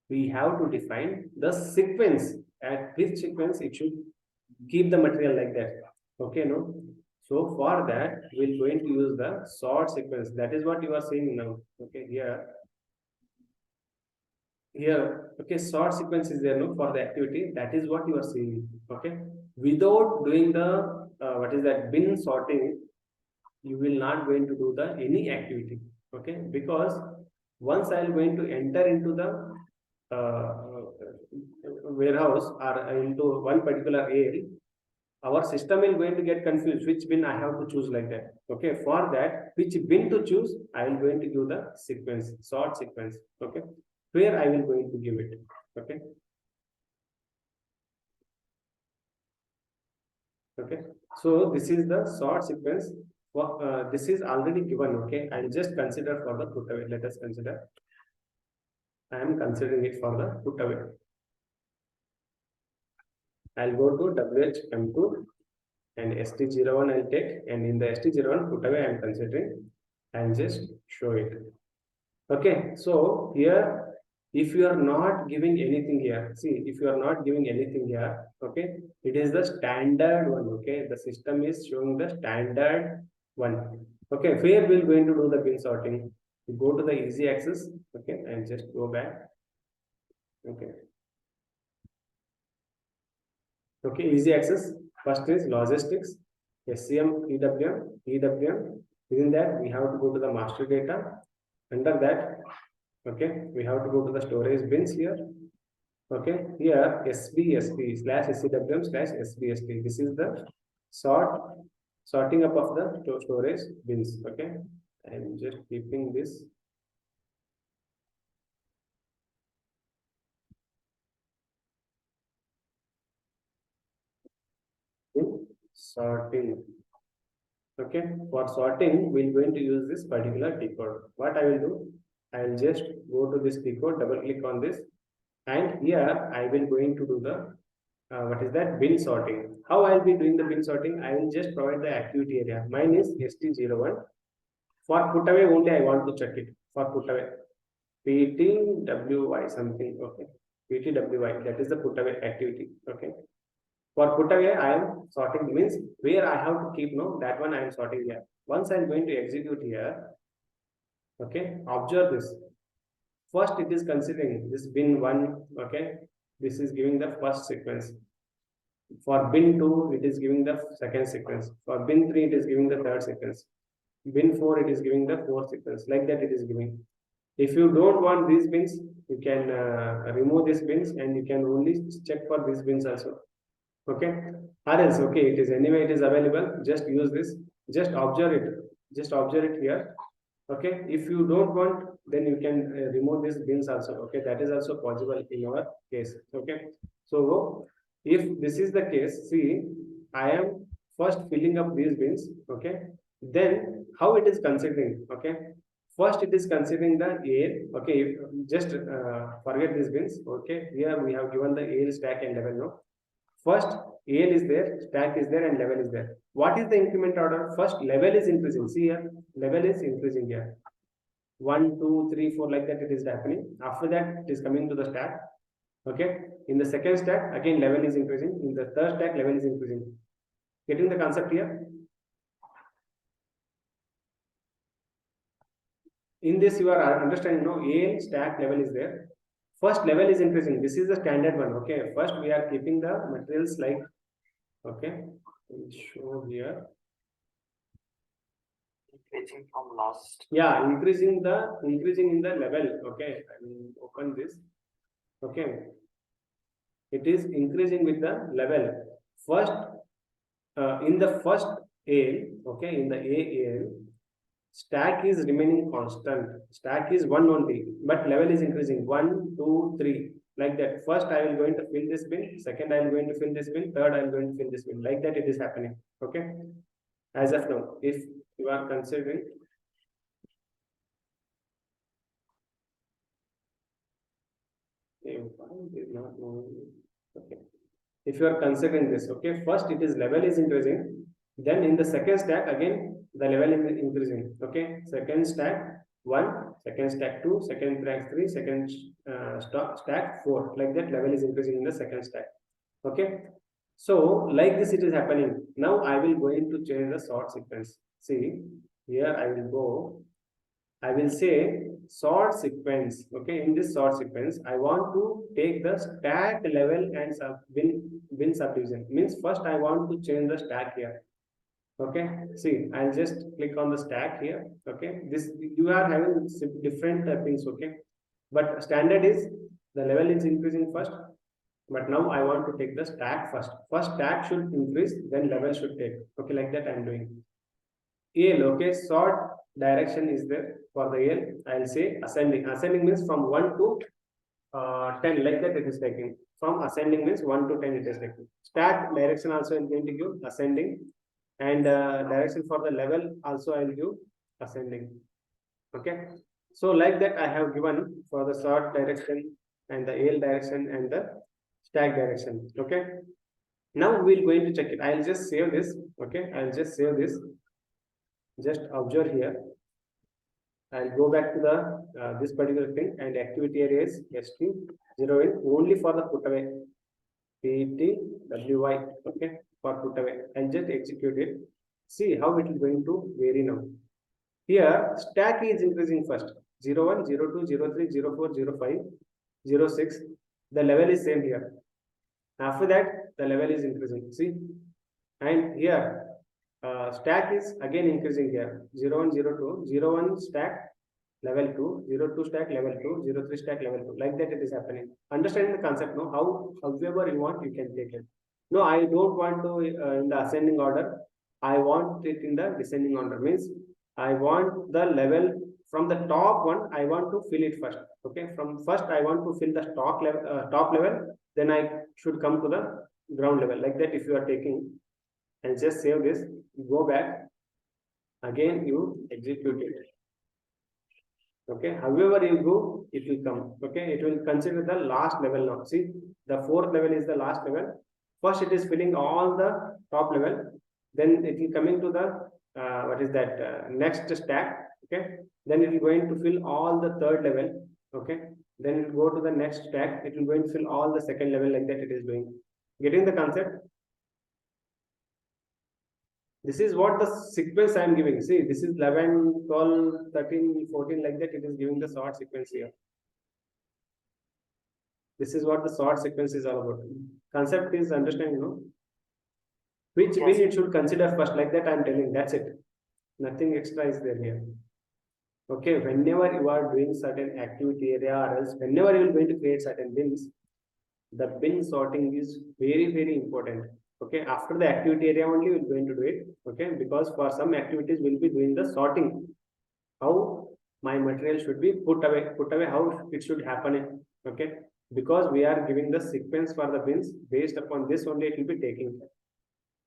We have to define the sequence, at which sequence it should keep the material like that, okay. No, so for that we're going to use the sort sequence. That is what you are seeing now, okay. Here, okay, sort sequence is there, no, for the activity. That is what you are seeing, okay. Without doing the what is that bin sorting, you will not going to do the any activity, okay. Because once I am going to enter into the warehouse or into one particular area, our system is going to get confused which bin I have to choose, like that, okay. For that, which bin to choose, I am going to give the sequence, sort sequence, okay, where I will going to give it, okay. Okay, so this is the sort sequence. This is already given. Okay, I'll just consider for the put away. Let us consider. I am considering it for the put away. I'll go to WHM2 and ST01 I'll take, and in the ST01 put away I'm considering. I'll just show it. Okay, so here if you are not giving anything here, see, if you are not giving anything here, okay, it is the standard one. Okay, the system is showing the standard one. Okay, where we're going to do the bin sorting, go to the easy access. Okay, and just go back. Okay, okay, easy access. First is logistics, SCM, EWM. Within that, we have to go to the master data. Under that, okay, we have to go to the storage bins here. Okay, here SBST / SCWM / SBST. This is the sorting up of the storage bins. Okay, I'm just keeping this. Sorting. Okay, for sorting, we're going to use this particular decoder. What I will do, I will just go to this decoder, double click on this, and here I will going to do the what is that, bin sorting. How I'll be doing the bin sorting? I will just provide the activity area. Mine is ST01. For put away only, I want to check it. For put away, PTWY something. Okay, PTWY, that is the put away activity. Okay. For put away, I am sorting, means where I have to keep, no, that one I am sorting here. Once I am going to execute here, okay, observe this. First, it is considering this bin 1, okay, this is giving the first sequence. For bin 2, it is giving the second sequence. For bin 3, it is giving the third sequence. Bin 4, it is giving the fourth sequence. Like that, it is giving. If you don't want these bins, you can remove these bins, and you can only check for these bins also. Okay, or else, okay, it is anyway, it is available, just use this, just observe it here. Okay, if you don't want, then you can remove these bins also. Okay, that is also possible in your case. Okay, so if this is the case, see, I am first filling up these bins. Okay, then how it is considering? Okay, first it is considering the AL. Okay, just forget these bins. Okay, here we have given the AL, stack, and level. No, first AL is there, stack is there, and level is there. What is the increment order? First level is increasing. See here, level is increasing here. 1, 2, 3, 4, like that it is happening. After that, it is coming to the stack. Okay. In the second stack, again level is increasing. In the third stack, level is increasing. Getting the concept here? In this, you are understanding, no, AL, stack, level is there. First level is increasing. This is the standard one. Okay. First we are keeping the materials like, okay, we'll show here. Increasing from last. Yeah, increasing in the level. Okay, I will open this. Okay, it is increasing with the level. First, in the first AL, okay, in the AL, stack is remaining constant. Stack is 1 only, but level is increasing. 1, 2, 3, like that. First, I will going to fill this bin. Second, I am going to fill this bin. Third, I am going to fill this bin. Like that, it is happening. Okay. As of now, if you are considering, okay, if you are considering this, okay, first it is level is increasing. Then in the second stack, again the level is increasing. Okay, second stack 1, second stack 2, second stack 3, second stack 4. Like that, level is increasing in the second stack. Okay, so like this it is happening. Now I will going to change the sort sequence. See here, I will go. I will say sort sequence. Okay, in this sort sequence, I want to take the stack level and bin subdivision. Means first I want to change the stack here. Okay, see, I'll just click on the stack here. Okay, this you are having different things. Okay, but standard is the level is increasing first. But now I want to take the stack first. First stack should increase, then level should take. Okay, like that I'm doing. AL, okay, sort direction is there for the AL. I'll say ascending. Ascending means from 1 to 10, like that it is taking. From ascending means 1 to 10 it is taking. Stack direction also is going to give ascending, and direction for the level also I will give ascending. Okay, so like that I have given for the sort direction and the AL direction and the stack direction. Okay, now we're going to check it. I'll just save this. Okay, I'll just save this. Just observe here. I'll go back to the this particular thing, and activity area is ST 0 in only for the put away PTWY. Okay, for put away, and just execute it. See how it is going to vary now. Here stack is increasing first 0 1 0 2 0 3 0 4 0 5 0 6. The level is same here. After that the level is increasing. See, and here stack is again increasing here 0 1 0 2 0 1 stack level 2 0 2 stack level 2 0 3 stack level 2, like that it is happening. Understanding the concept, no? However you want you can take it. No, I don't want to in the ascending order. I want it in the descending order. Means I want the level from the top one. I want to fill it first. Okay, from first I want to fill the top level, then I should come to the ground level, like that. If you are taking, and just save this, go back again, you execute it. Okay, however you go, it will come. Okay, it will consider the last level now. See, the fourth level is the last level. First it is filling all the top level, then it will coming to the what is that next stack. Okay, then it is going to fill all the third level. Okay, then it will go to the next stack, it will going to fill all the second level, like that it is doing. Getting the concept? This is what the sequence I am giving. See, this is 11, 12, 13, 14, like that it is giving the sort sequence here. This is what the sort sequence is all about. Concept is understanding, you know. Which bin it should consider first, like that I am telling. That's it. Nothing extra is there here. Okay, whenever you are doing certain activity area, or else whenever you are going to create certain bins, the bin sorting is very, very important. Okay, after the activity area only we're going to do it. Okay, because for some activities we'll be doing the sorting. How my material should be put away, how it should happen. Okay, because we are giving the sequence for the bins, based upon this only it will be taking place.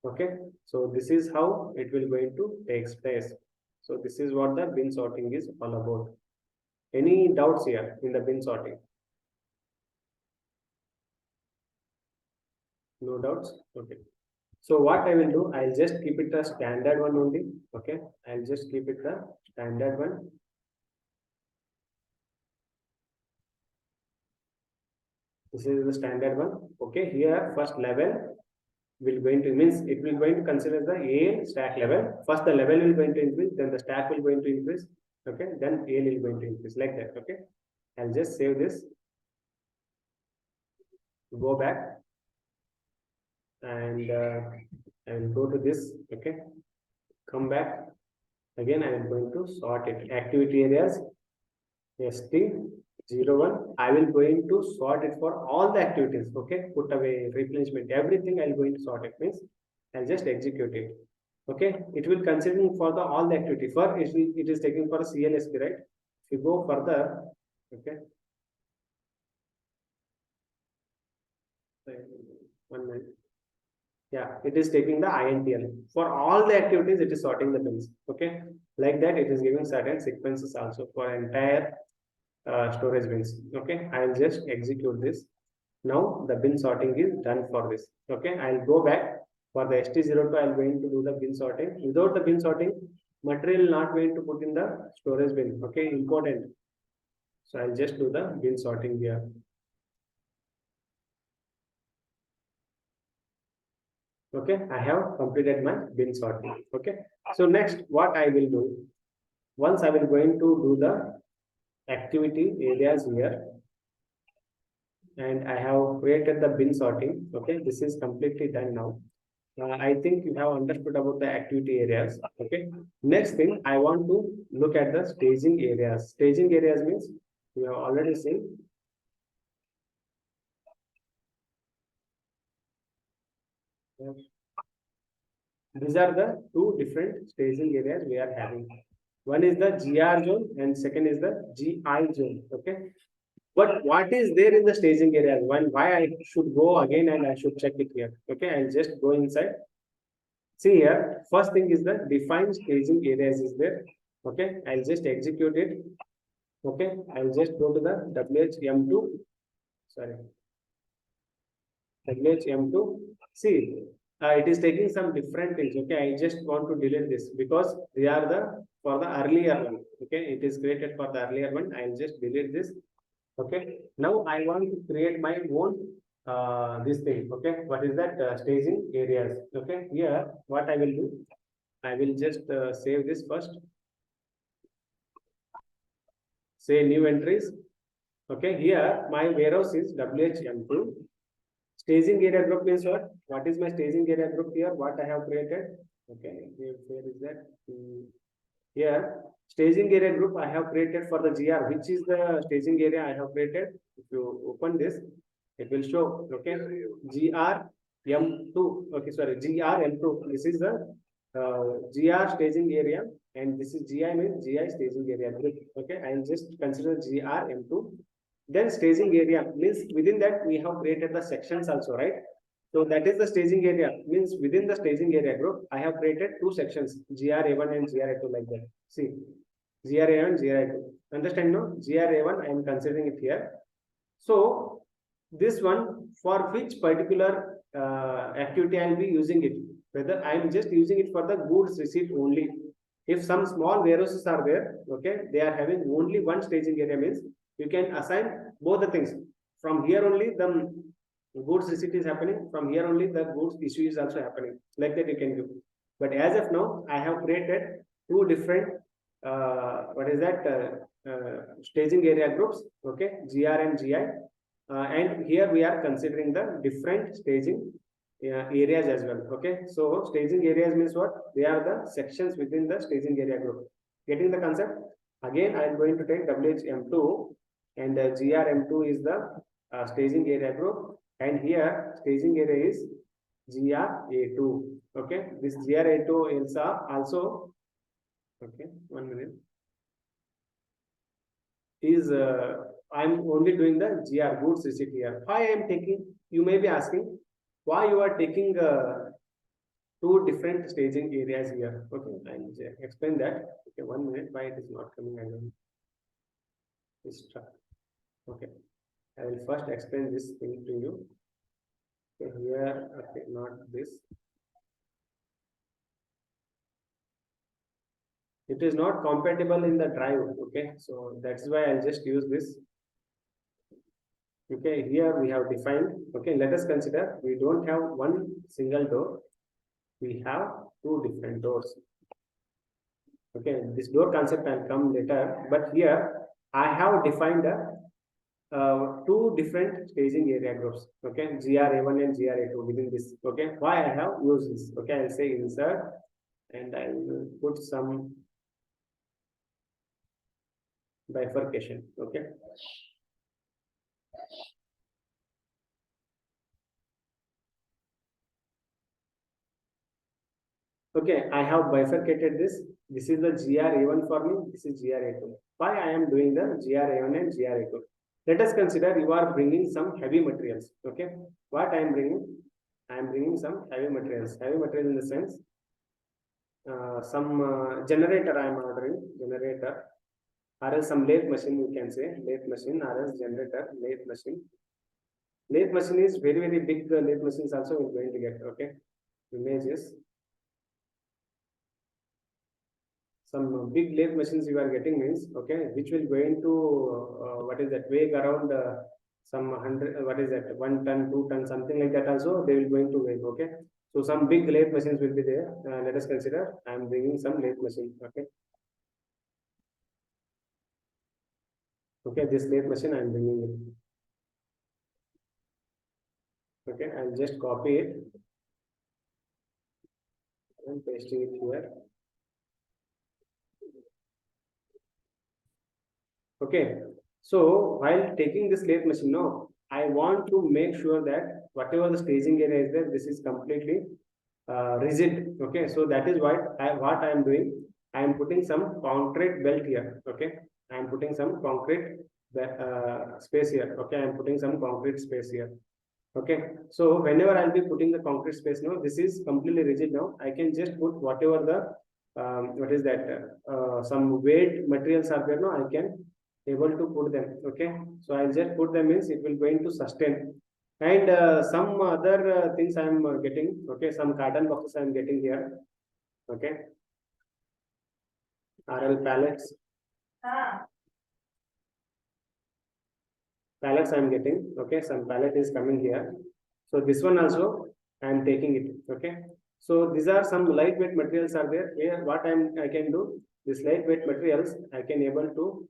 Okay, so this is how it will going to take place. So this is what the bin sorting is all about. Any doubts here in the bin sorting? No doubts? Okay. So what I will do, I'll just keep it the standard one only. Okay, I'll just keep it the standard one. This is the standard one. Okay, here first level will going to, means it will going to consider the AL stack level. First the level will going to increase, then the stack will going to increase. Okay, then AL will going to increase, like that. Okay, I'll just save this. Go back and go to this. Okay, come back again. I am going to sort it. Activity areas ST 01. I will going to sort it for all the activities. Okay, put away, replenishment, everything I'll going to sort it. Means I'll just execute it. Okay, it will considering for the all the activity. For it is taking for a CLSP, right? If you go further, okay. 1 minute. Yeah, it is taking the INTL. For all the activities, it is sorting the bins. Okay, like that, it is giving certain sequences also for entire storage bins. Okay, I'll just execute this. Now the bin sorting is done for this. Okay, I'll go back for the ST02. I'm going to do the bin sorting. Without the bin sorting, material not going to put in the storage bin. Okay, important. So I'll just do the bin sorting here. Okay, I have completed my bin sorting. Okay, so next what I will do, once I will going to do the activity areas here, and I have created the bin sorting. Okay, this is completely done now. I think you have understood about the activity areas. Okay, next thing I want to look at the staging areas. Staging areas means you have already seen. These are the two different staging areas we are having. One is the GR zone and second is the GI zone. Okay, But what is there in the staging area? Why I should go again and I should check it here. Okay, I'll just go inside. See here, first thing is the defined staging areas is there. Okay, I'll just execute it. Okay, I'll just go to the WHM2. Sorry, WHM2. See, it is taking some different things. Okay, I just want to delete this because they are the for the earlier one. Okay, it is created for the earlier one. I'll just delete this. Okay, now I want to create my own this thing. Okay, what is that staging areas? Okay, here what I will do, I will just save this first. Say new entries. Okay, here my warehouse is WHM2. Staging area group means what? What is my staging area group here? What I have created? Okay, where is that? Here, staging area group I have created for the GR. Which is the staging area I have created? If you open this, it will show. Okay, GR-M2. Okay, sorry, GR-M2. This is the GR staging area, and this is GI means GI staging area group. Okay, I will just consider GR-M2. Then staging area means within that we have created the sections also, right? So that is the staging area, means within the staging area group, I have created two sections, GRA1 and GRA2 like that. See, GRA1, GRA2. Understand no? GRA1, I am considering it here. So this one, for which particular activity I will be using it, whether I am just using it for the goods receipt only. If some small warehouses are there, okay, they are having only one staging area means you can assign both the things. From here only the goods receipt is happening, from here only the goods issue is also happening. Like that you can do. But as of now, I have created two different staging area groups, okay, GR and GI. And here we are considering the different staging areas as well. Okay, so staging areas means what? They are the sections within the staging area group. Getting the concept? Again, I am going to take WHM2 and GRM2 is the staging area group, and here staging area is GRA2. Okay, this GRA2 is also okay. 1 minute is I'm only doing the GR goods receipt here. Why I am taking? You may be asking why you are taking two different staging areas here. Okay, I'll explain that. Okay, 1 minute. Why it is not coming again? It's stuck. Okay, I will first explain this thing to you. Okay, here, okay, not this. It is not compatible in the drive. Okay, so that's why I'll just use this. Okay, here we have defined. Okay, let us consider we don't have one single door. We have two different doors. Okay, this door concept I'll come later, but here I have defined two different staging area groups. Okay, GRA1 and GRA2 within this. Okay, why I have used this? Okay, I'll say insert and I will put some bifurcation. Okay. Okay, I have bifurcated this. This is the GRA1 for me. This is GRA2. Why I am doing the GRA1 and GRA2? Let us consider you are bringing some heavy materials. Okay, what I am bringing? I am bringing some heavy materials. Heavy material in the sense, some generator I am ordering, generator, or else some lathe machine you can say, lathe machine, or else generator, lathe machine. Lathe machine is very, very big. Lathe machines also we are going to get. Okay, images. Some big lathe machines you are getting means, okay, which will go into what is that, weight around some 100, what is that, 1 ton, 2 ton, something like that also they will go into weight. Okay, so some big lathe machines will be there. Let us consider I am bringing some lathe machine. Okay, okay, this lathe machine I am bringing it. Okay, I'll just copy it and pasting it here. Okay, so while taking this lathe machine, no, I want to make sure that whatever the staging area is there, this is completely rigid. Okay, so that is what I am doing. I am putting some concrete belt here. Okay, I am putting some concrete space here. Okay, I am putting some concrete space here. Okay, so whenever I'll be putting the concrete space now, this is completely rigid now. I can just put whatever the what is that some weight materials are there now. I can able to put them. Okay, so I'll just put them, means it will going to sustain. And some other things I am getting. Okay, some carton boxes I am getting here. Okay, RL pallets. Pallets I am getting. Okay, some pallet is coming here. So this one also I am taking it. Okay, so these are some lightweight materials are there. Here what I can do, this lightweight materials I can able to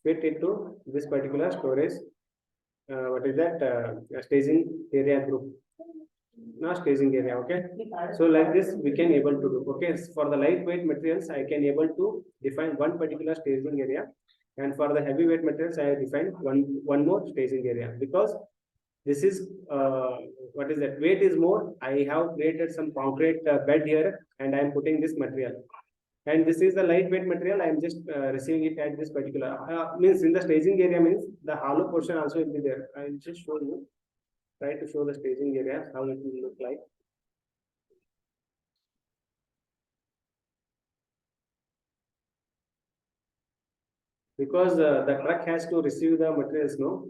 fit it to this particular storage. What is that staging area group? Not staging area. Okay, so like this we can able to do. Okay, for the lightweight materials I can able to define one particular staging area, and for the heavyweight materials I define one more staging area, because this is what is that, weight is more. I have created some concrete bed here and I am putting this material, and this is the lightweight material. I am just receiving it at this particular means in the staging area, means the hollow portion also will be there. I will just show you, try to show the staging area how it will look like. Because the truck has to receive the materials, no.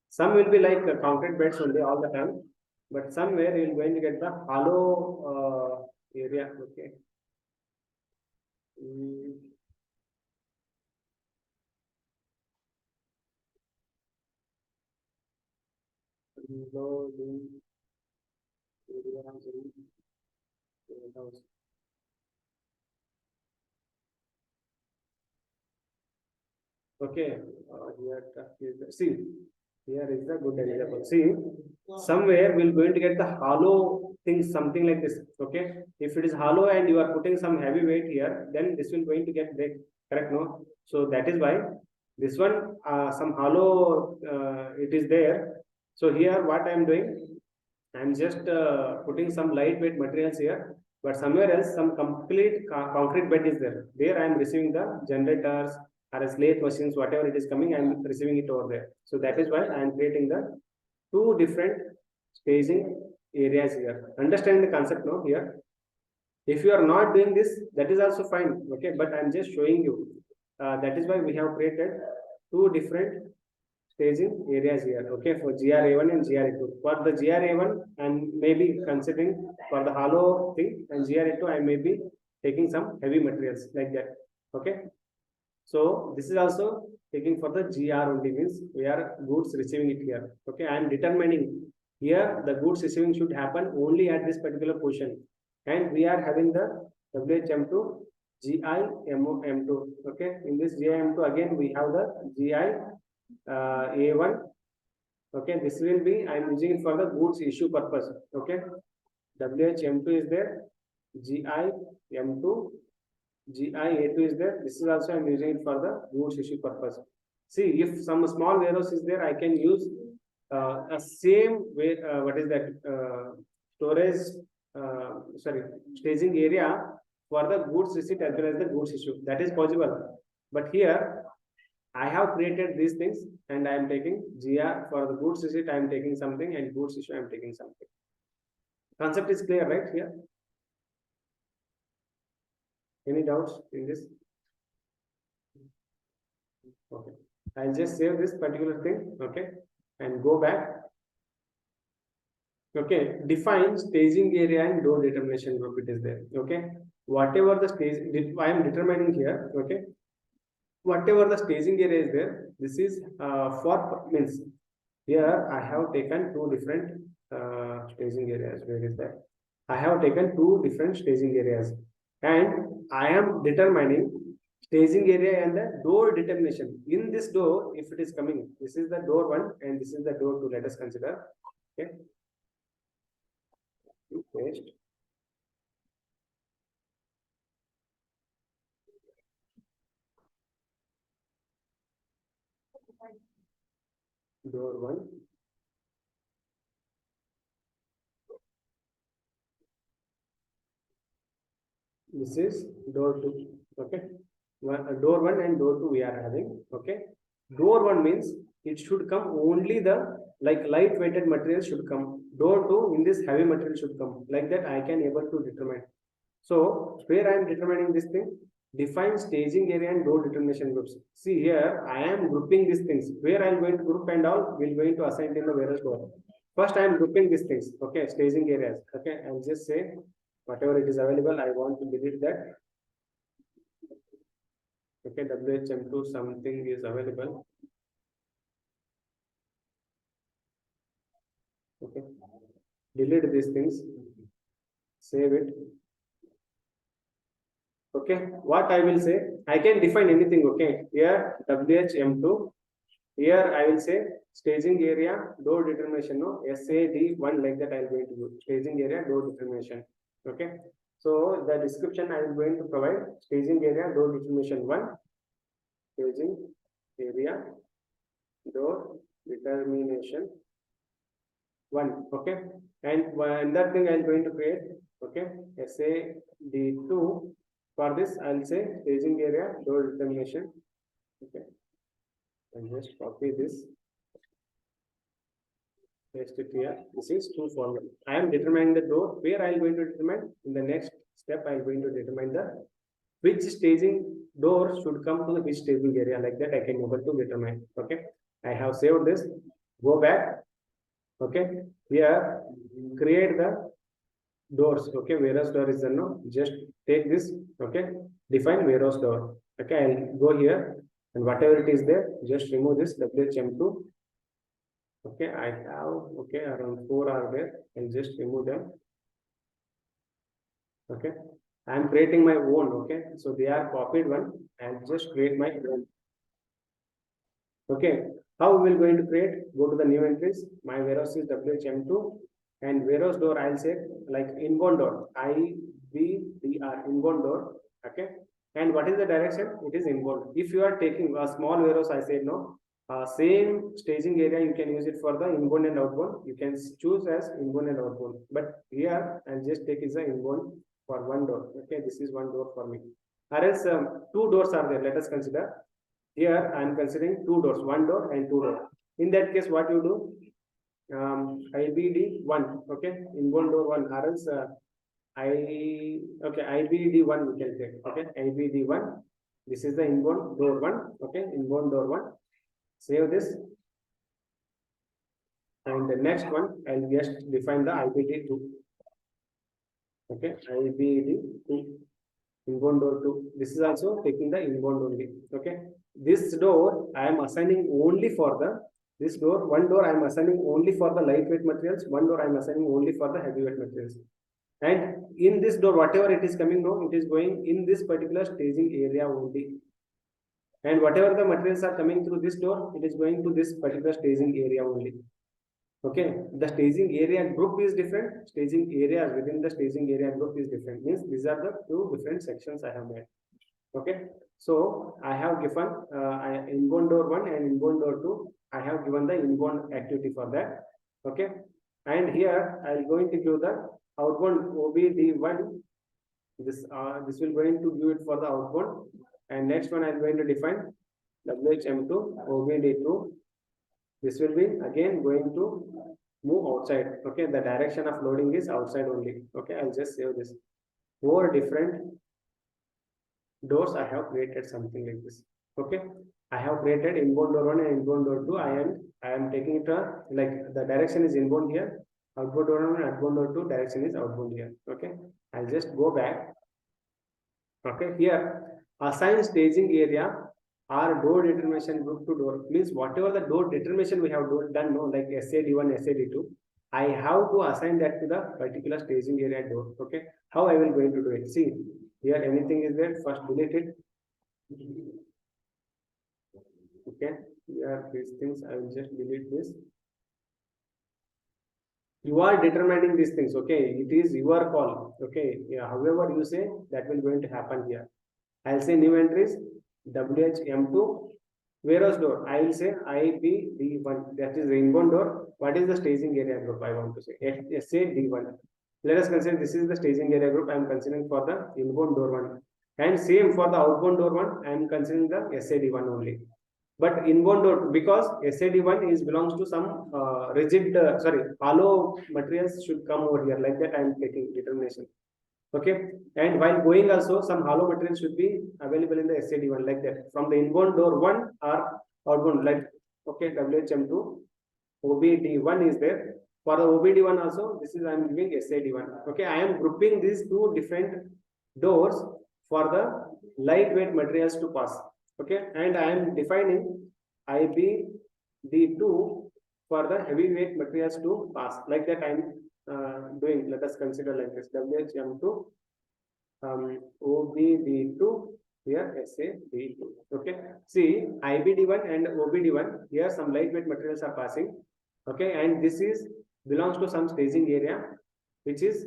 Some will be like concrete beds only all the time, but somewhere you are going to get the hollow area. Okay. Okay, see, here is the good example. See, somewhere we're going to get the hollow things, something like this. Okay, if it is hollow and you are putting some heavy weight here, then this will going to get break. Correct, no? So that is why this one some hollow it is there. So here what I am doing, I am just putting some lightweight materials here, but somewhere else some complete concrete bed is there. There I am receiving the generators or lathe machines, whatever it is coming, I am receiving it over there. So that is why I am creating the two different staging areas here. Understand the concept now here. If you are not doing this, that is also fine. Okay, but I am just showing you. That is why we have created two different staging areas here. Okay, for GRA1 and GRA2. For the GRA1, and maybe considering for the hollow thing, and GRA2, I may be taking some heavy materials like that. Okay. So this is also taking for the GR only, means we are goods receiving it here. Okay, I am determining here the goods receiving should happen only at this particular position, and we are having the WHM2 GIM2. Okay, in this GIM2 again we have the GI A1. Okay, this will be, I am using it for the goods issue purpose. Okay, WHM2 is there, GIM2. GIA2 is there. This is also I am using it for the goods issue purpose. See, if some small warehouse is there, I can use a same way. What is that storage? Staging area for the goods receipt as well as the goods issue. That is possible. But here I have created these things, and I am taking GR for the goods receipt. I am taking something, and goods issue I am taking something. Concept is clear, right? Here. Any doubts in this? Okay, I'll just save this particular thing. Okay, and go back. Okay, define staging area and door determination group. It is there. Okay, whatever the stage I am determining here. Okay, whatever the staging area is there, this is for means here I have taken two different staging areas. Where is that? I have taken two different staging areas, and I am determining staging area and the door determination. In this door, if it is coming, this is the door 1 and this is the door 2. Let us consider. Okay. Paste. Door 1. This is door 2. Okay. Door 1 and door 2 we are having. Okay. Door 1 means it should come only the like light weighted material should come. Door 2 in this heavy material should come. Like that I can able to determine. So where I am determining this thing, define staging area and door determination groups. See here, I am grouping these things. Where I am going to group and all, we're going to assign in the various door. First, I am grouping these things. Okay, staging areas. Okay, I'll just say whatever it is available, I want to delete that. Okay, WHM2 something is available. Okay, delete these things, save it. Okay, what I will say, I can define anything. Okay, here WHM2, here I will say staging area, door determination, no, SAD1, like that I am going to do staging area, door determination. Okay, so the description I am going to provide staging area, door determination 1, staging area, door determination 1. Okay, and another thing I am going to create. Okay, SAD2. For this, I will say staging area, door determination. Okay, and just copy this, paste it here. This is 2 formal. I am determining the door. Where I am going to determine in the next step, I am going to determine the which staging door should come to the which staging area. Like that, I can able to determine. Okay, I have saved this. Go back. Okay, here create the doors. Okay, warehouse door is there, no, just take this. Okay, define warehouse door. Okay, I'll go here and whatever it is there, just remove this WHM2. Okay, I have, okay, around 4 are there, I'll just remove them. Okay, I am creating my own. Okay, so they are copied one, I'll just create my own. Okay, how we will going to create? Go to the new entries. My warehouse is WHM2 and warehouse door I'll say like inbound door, IBDR, inbound door. Okay, and what is the direction? It is inbound. If you are taking a small warehouse, I said no, same staging area you can use it for the inbound and outbound. You can choose as inbound and outbound, but here I'll just take is the inbound for 1 door. Okay, this is 1 door for me. Or else 2 doors are there. Let us consider. Here I am considering 2 doors, 1 door and 2 doors. In that case, what you do? IBD1, okay, inbound door 1, or else IBD1 we can take. Okay, IBD1. This is the inbound door 1. Okay, inbound door 1. Save this. And the next one, I'll just define the IBD2. Okay, IBD2, inbound door 2. This is also taking the inbound only. Okay, this door I am assigning only for the this door. 1 door I am assigning only for the lightweight materials. 1 door I am assigning only for the heavyweight materials. And in this door, whatever it is coming now, it is going in this particular staging area only. And whatever the materials are coming through this door, it is going to this particular staging area only. Okay, the staging area group is different. Staging areas within the staging area group is different. Means these are the 2 different sections I have made. Okay, so I have given inbound door 1 and inbound door 2. I have given the inbound activity for that. Okay, and here I am going to give the outbound OBD1. This will going to give it for the outbound. And next one I am going to define WHM2 OBD2. This will be again going to move outside. Okay, the direction of loading is outside only. Okay, I'll just save this. 4 different doors I have created something like this. Okay, I have created inbound door 1 and inbound door 2. I am taking it like the direction is inbound here, outbound door 1 and outbound door 2 direction is outbound here. Okay, I'll just go back. Okay, here assign staging area or door determination group to door means whatever the door determination we have done, no, like SAD1, SAD2, I have to assign that to the particular staging area door. Okay, how I will going to do it? See here, anything is there, first delete it. Okay, here these things I will just delete this. You are determining these things. Okay, it is your call. Okay, yeah, however you say that will going to happen here. I'll say new entries WHM2 warehouse door. I will say IBD1, that is the inbound door. What is the staging area group I want to say? SAD1. Let us consider this is the staging area group I am considering for the inbound door 1. And same for the outbound door 1, I am considering the SAD1 only. But inbound door, because SAD1 is belongs to some rigid, hollow materials should come over here. Like that, I am taking determination. Okay, and while going also, some hollow material should be available in the SAD1, like that. From the inbound door 1 or outbound, like, okay, WHM2, OBD1 is there. For the OBD1 also, this is I am giving SAD1. Okay, I am grouping these two different doors for the lightweight materials to pass. Okay, and I am defining IBD2 for the heavyweight materials to pass. Like that, I am doing. Let us consider like this: WHM2, OBD2, here SAD2. Okay, see, IBD1 and OBD1, here some lightweight materials are passing. Okay, and this is belongs to some staging area which is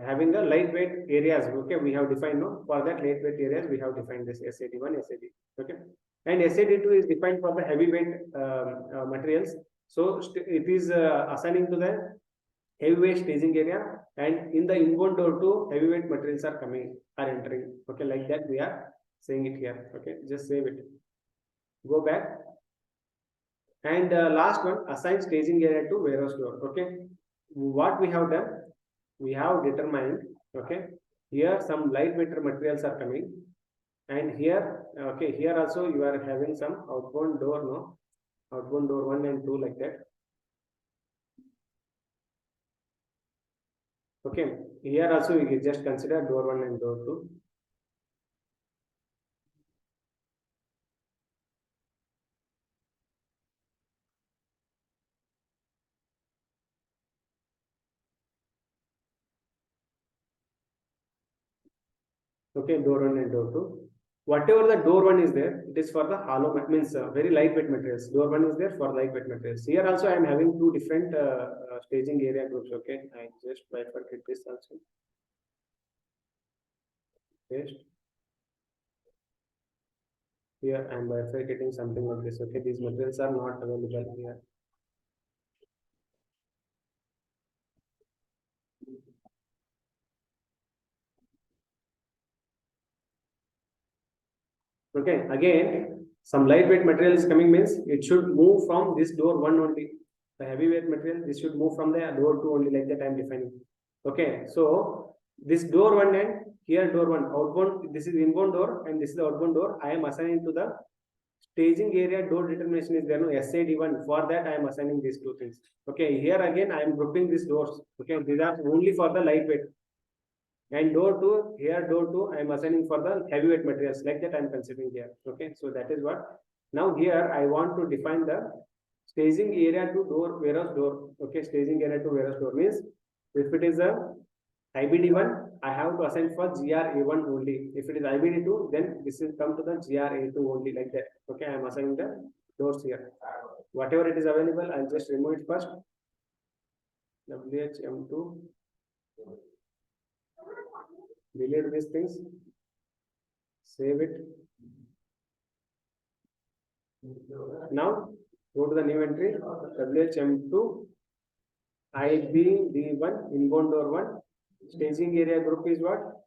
having a lightweight areas. Okay, we have defined, no, for that lightweight areas we have defined this SAD1, SAD. Okay, and SAD2 is defined for the heavyweight materials. So it is assigning to the heavyweight staging area, and in the inbound door to heavyweight materials are entering. Okay, like that we are saying it here. Okay, just save it. Go back. And last one, assign staging area to warehouse door. Okay, what we have done, we have determined. Okay, here some lightweight materials are coming, and here, okay, here also you are having some outbound door, no, outbound door 1 and 2, like that. Okay, here also we just consider door 1 and door 2. Okay, door 1 and door 2. Whatever the door 1 is there, it is for the hollow, means very lightweight materials. Door 1 is there for lightweight materials. Here also I am having two different staging area groups. Okay, I just bifurcate this also. Paste. Here I am bifurcating something like this. Okay, these materials are not available here. Okay, again, some lightweight material is coming, means it should move from this door 1 only. The heavyweight material, this should move from the door 2 only, like that I am defining. Okay, so this door 1 and here door 1, outbound, this is inbound door and this is the outbound door. I am assigning to the staging area door determination is there, no, SAD1. For that I am assigning these two things. Okay, here again I am grouping these doors. Okay, these are only for the lightweight. And door 2, here door 2, I am assigning for the heavyweight materials, like that I am considering here. Okay, so that is what. Now here I want to define the staging area to door warehouse door. Okay, staging area to warehouse door means if it is a IBD1, I have to assign for GRA1 only. If it is IBD2, then this will come to the GRA2 only, like that. Okay, I am assigning the doors here. Whatever it is available, I'll just remove it first. WHM2. Delete these things, save it. Now go to the new entry, WHM2, IBD1, inbound door 1. Staging area group is what?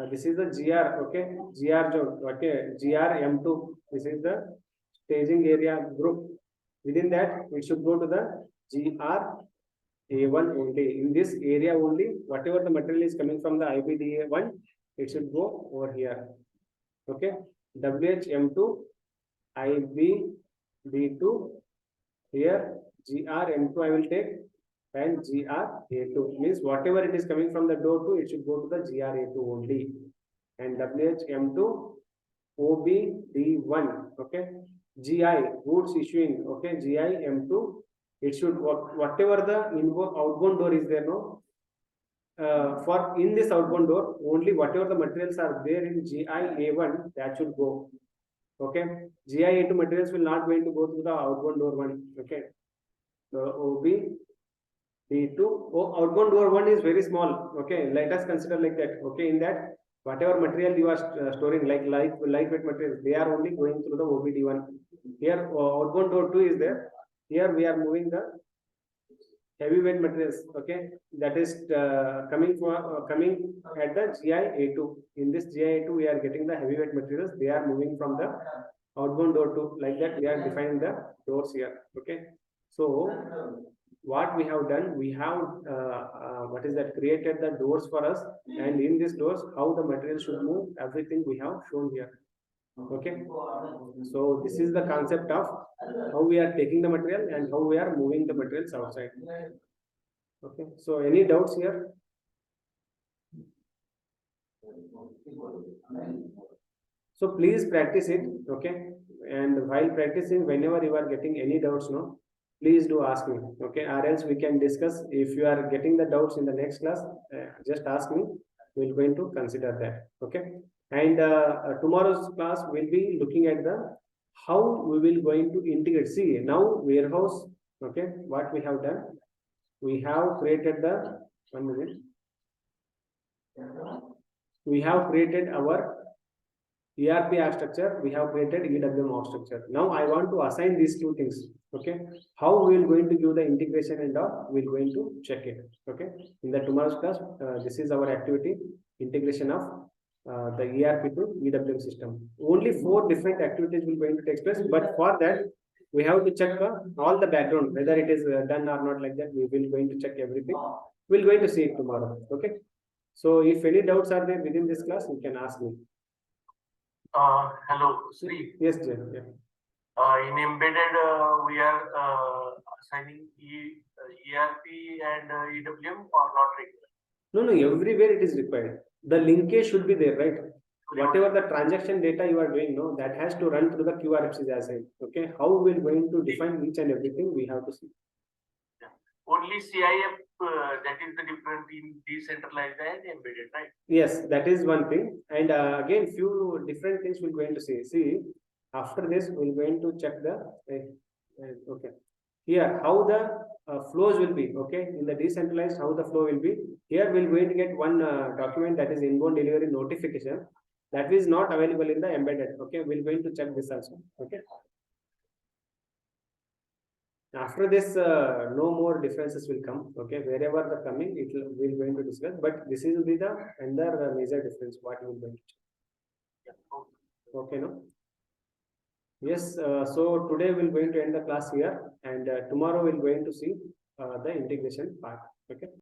This is the GR, okay, GR zone, okay, GRM2. This is the staging area group. Within that, it should go to the GRA1 only. In this area only, whatever the material is coming from the IBD1, it should go over here. Okay, WHM2, IBD2, here GRM2 I will take, and GRA2 means whatever it is coming from the door 2, it should go to the GRA2 only. And WHM2, OBD1, okay, GI, goods issuing, okay, GIM2, it should, whatever the inbound outbound door is there, no, for in this outbound door, only whatever the materials are there in GIA1, that should go. Okay, GIA2 materials will not going to go to the outbound door 1. Okay, so OBD2, outbound door 1 is very small. Okay, let us consider like that. Okay, in that, whatever material you are storing, like lightweight materials, they are only going through the OBD1. Here, outbound door 2 is there. Here we are moving the heavyweight materials. Okay, that is coming at the GIA2. In this GIA2, we are getting the heavyweight materials. They are moving from the outbound door to, like that we are defining the doors here. Okay, so what we have done, we have what is that, created the doors for us, and in these doors how the material should move, everything we have shown here. Okay, so this is the concept of how we are taking the material and how we are moving the materials outside. Okay, so any doubts here? So please practice it. Okay, and while practicing, whenever you are getting any doubts, no, please do ask me. Okay, or else we can discuss. If you are getting the doubts in the next class, just ask me. We're going to consider that. Okay, and tomorrow's class will be looking at the how we will going to integrate. See, now warehouse. Okay, what we have done, we have created the 1 minute. We have created our ERP architecture, we have created EWM architecture. Now I want to assign these two things. Okay, how we will going to give the integration and all, we're going to check it. Okay, in the tomorrow's class, this is our activity, integration of the ERP to EWM system. Only 4 different activities will going to take place, but for that we have to check all the background, whether it is done or not, like that we will going to check everything. We'll going to see it tomorrow. Okay, so if any doubts are there within this class, you can ask me. Hello, Sri. Yes, Jay. Yeah. In embedded, we are assigning ERP and EWM or not required? No, everywhere it is required. The linkage should be there, right? Whatever the transaction data you are doing, no, that has to run through the QRFCs as well. Okay, how we are going to define each and everything, we have to see. Yeah. Only CIF, that is the difference in decentralized and embedded, right? Yes, that is one thing. And again, few different things we're going to see. See, after this, we're going to check the, okay, here, how the flows will be. Okay, in the decentralized, how the flow will be. Here, we're going to get one document, that is inbound delivery notification. That is not available in the embedded. Okay, we're going to check this also. Okay. After this, no more differences will come. Okay, wherever the coming, it will, we're going to discuss. But this will be the another major difference. What we're going to check. Okay, no. Yes. So today we're going to end the class here, and tomorrow we're going to see the integration part. Okay.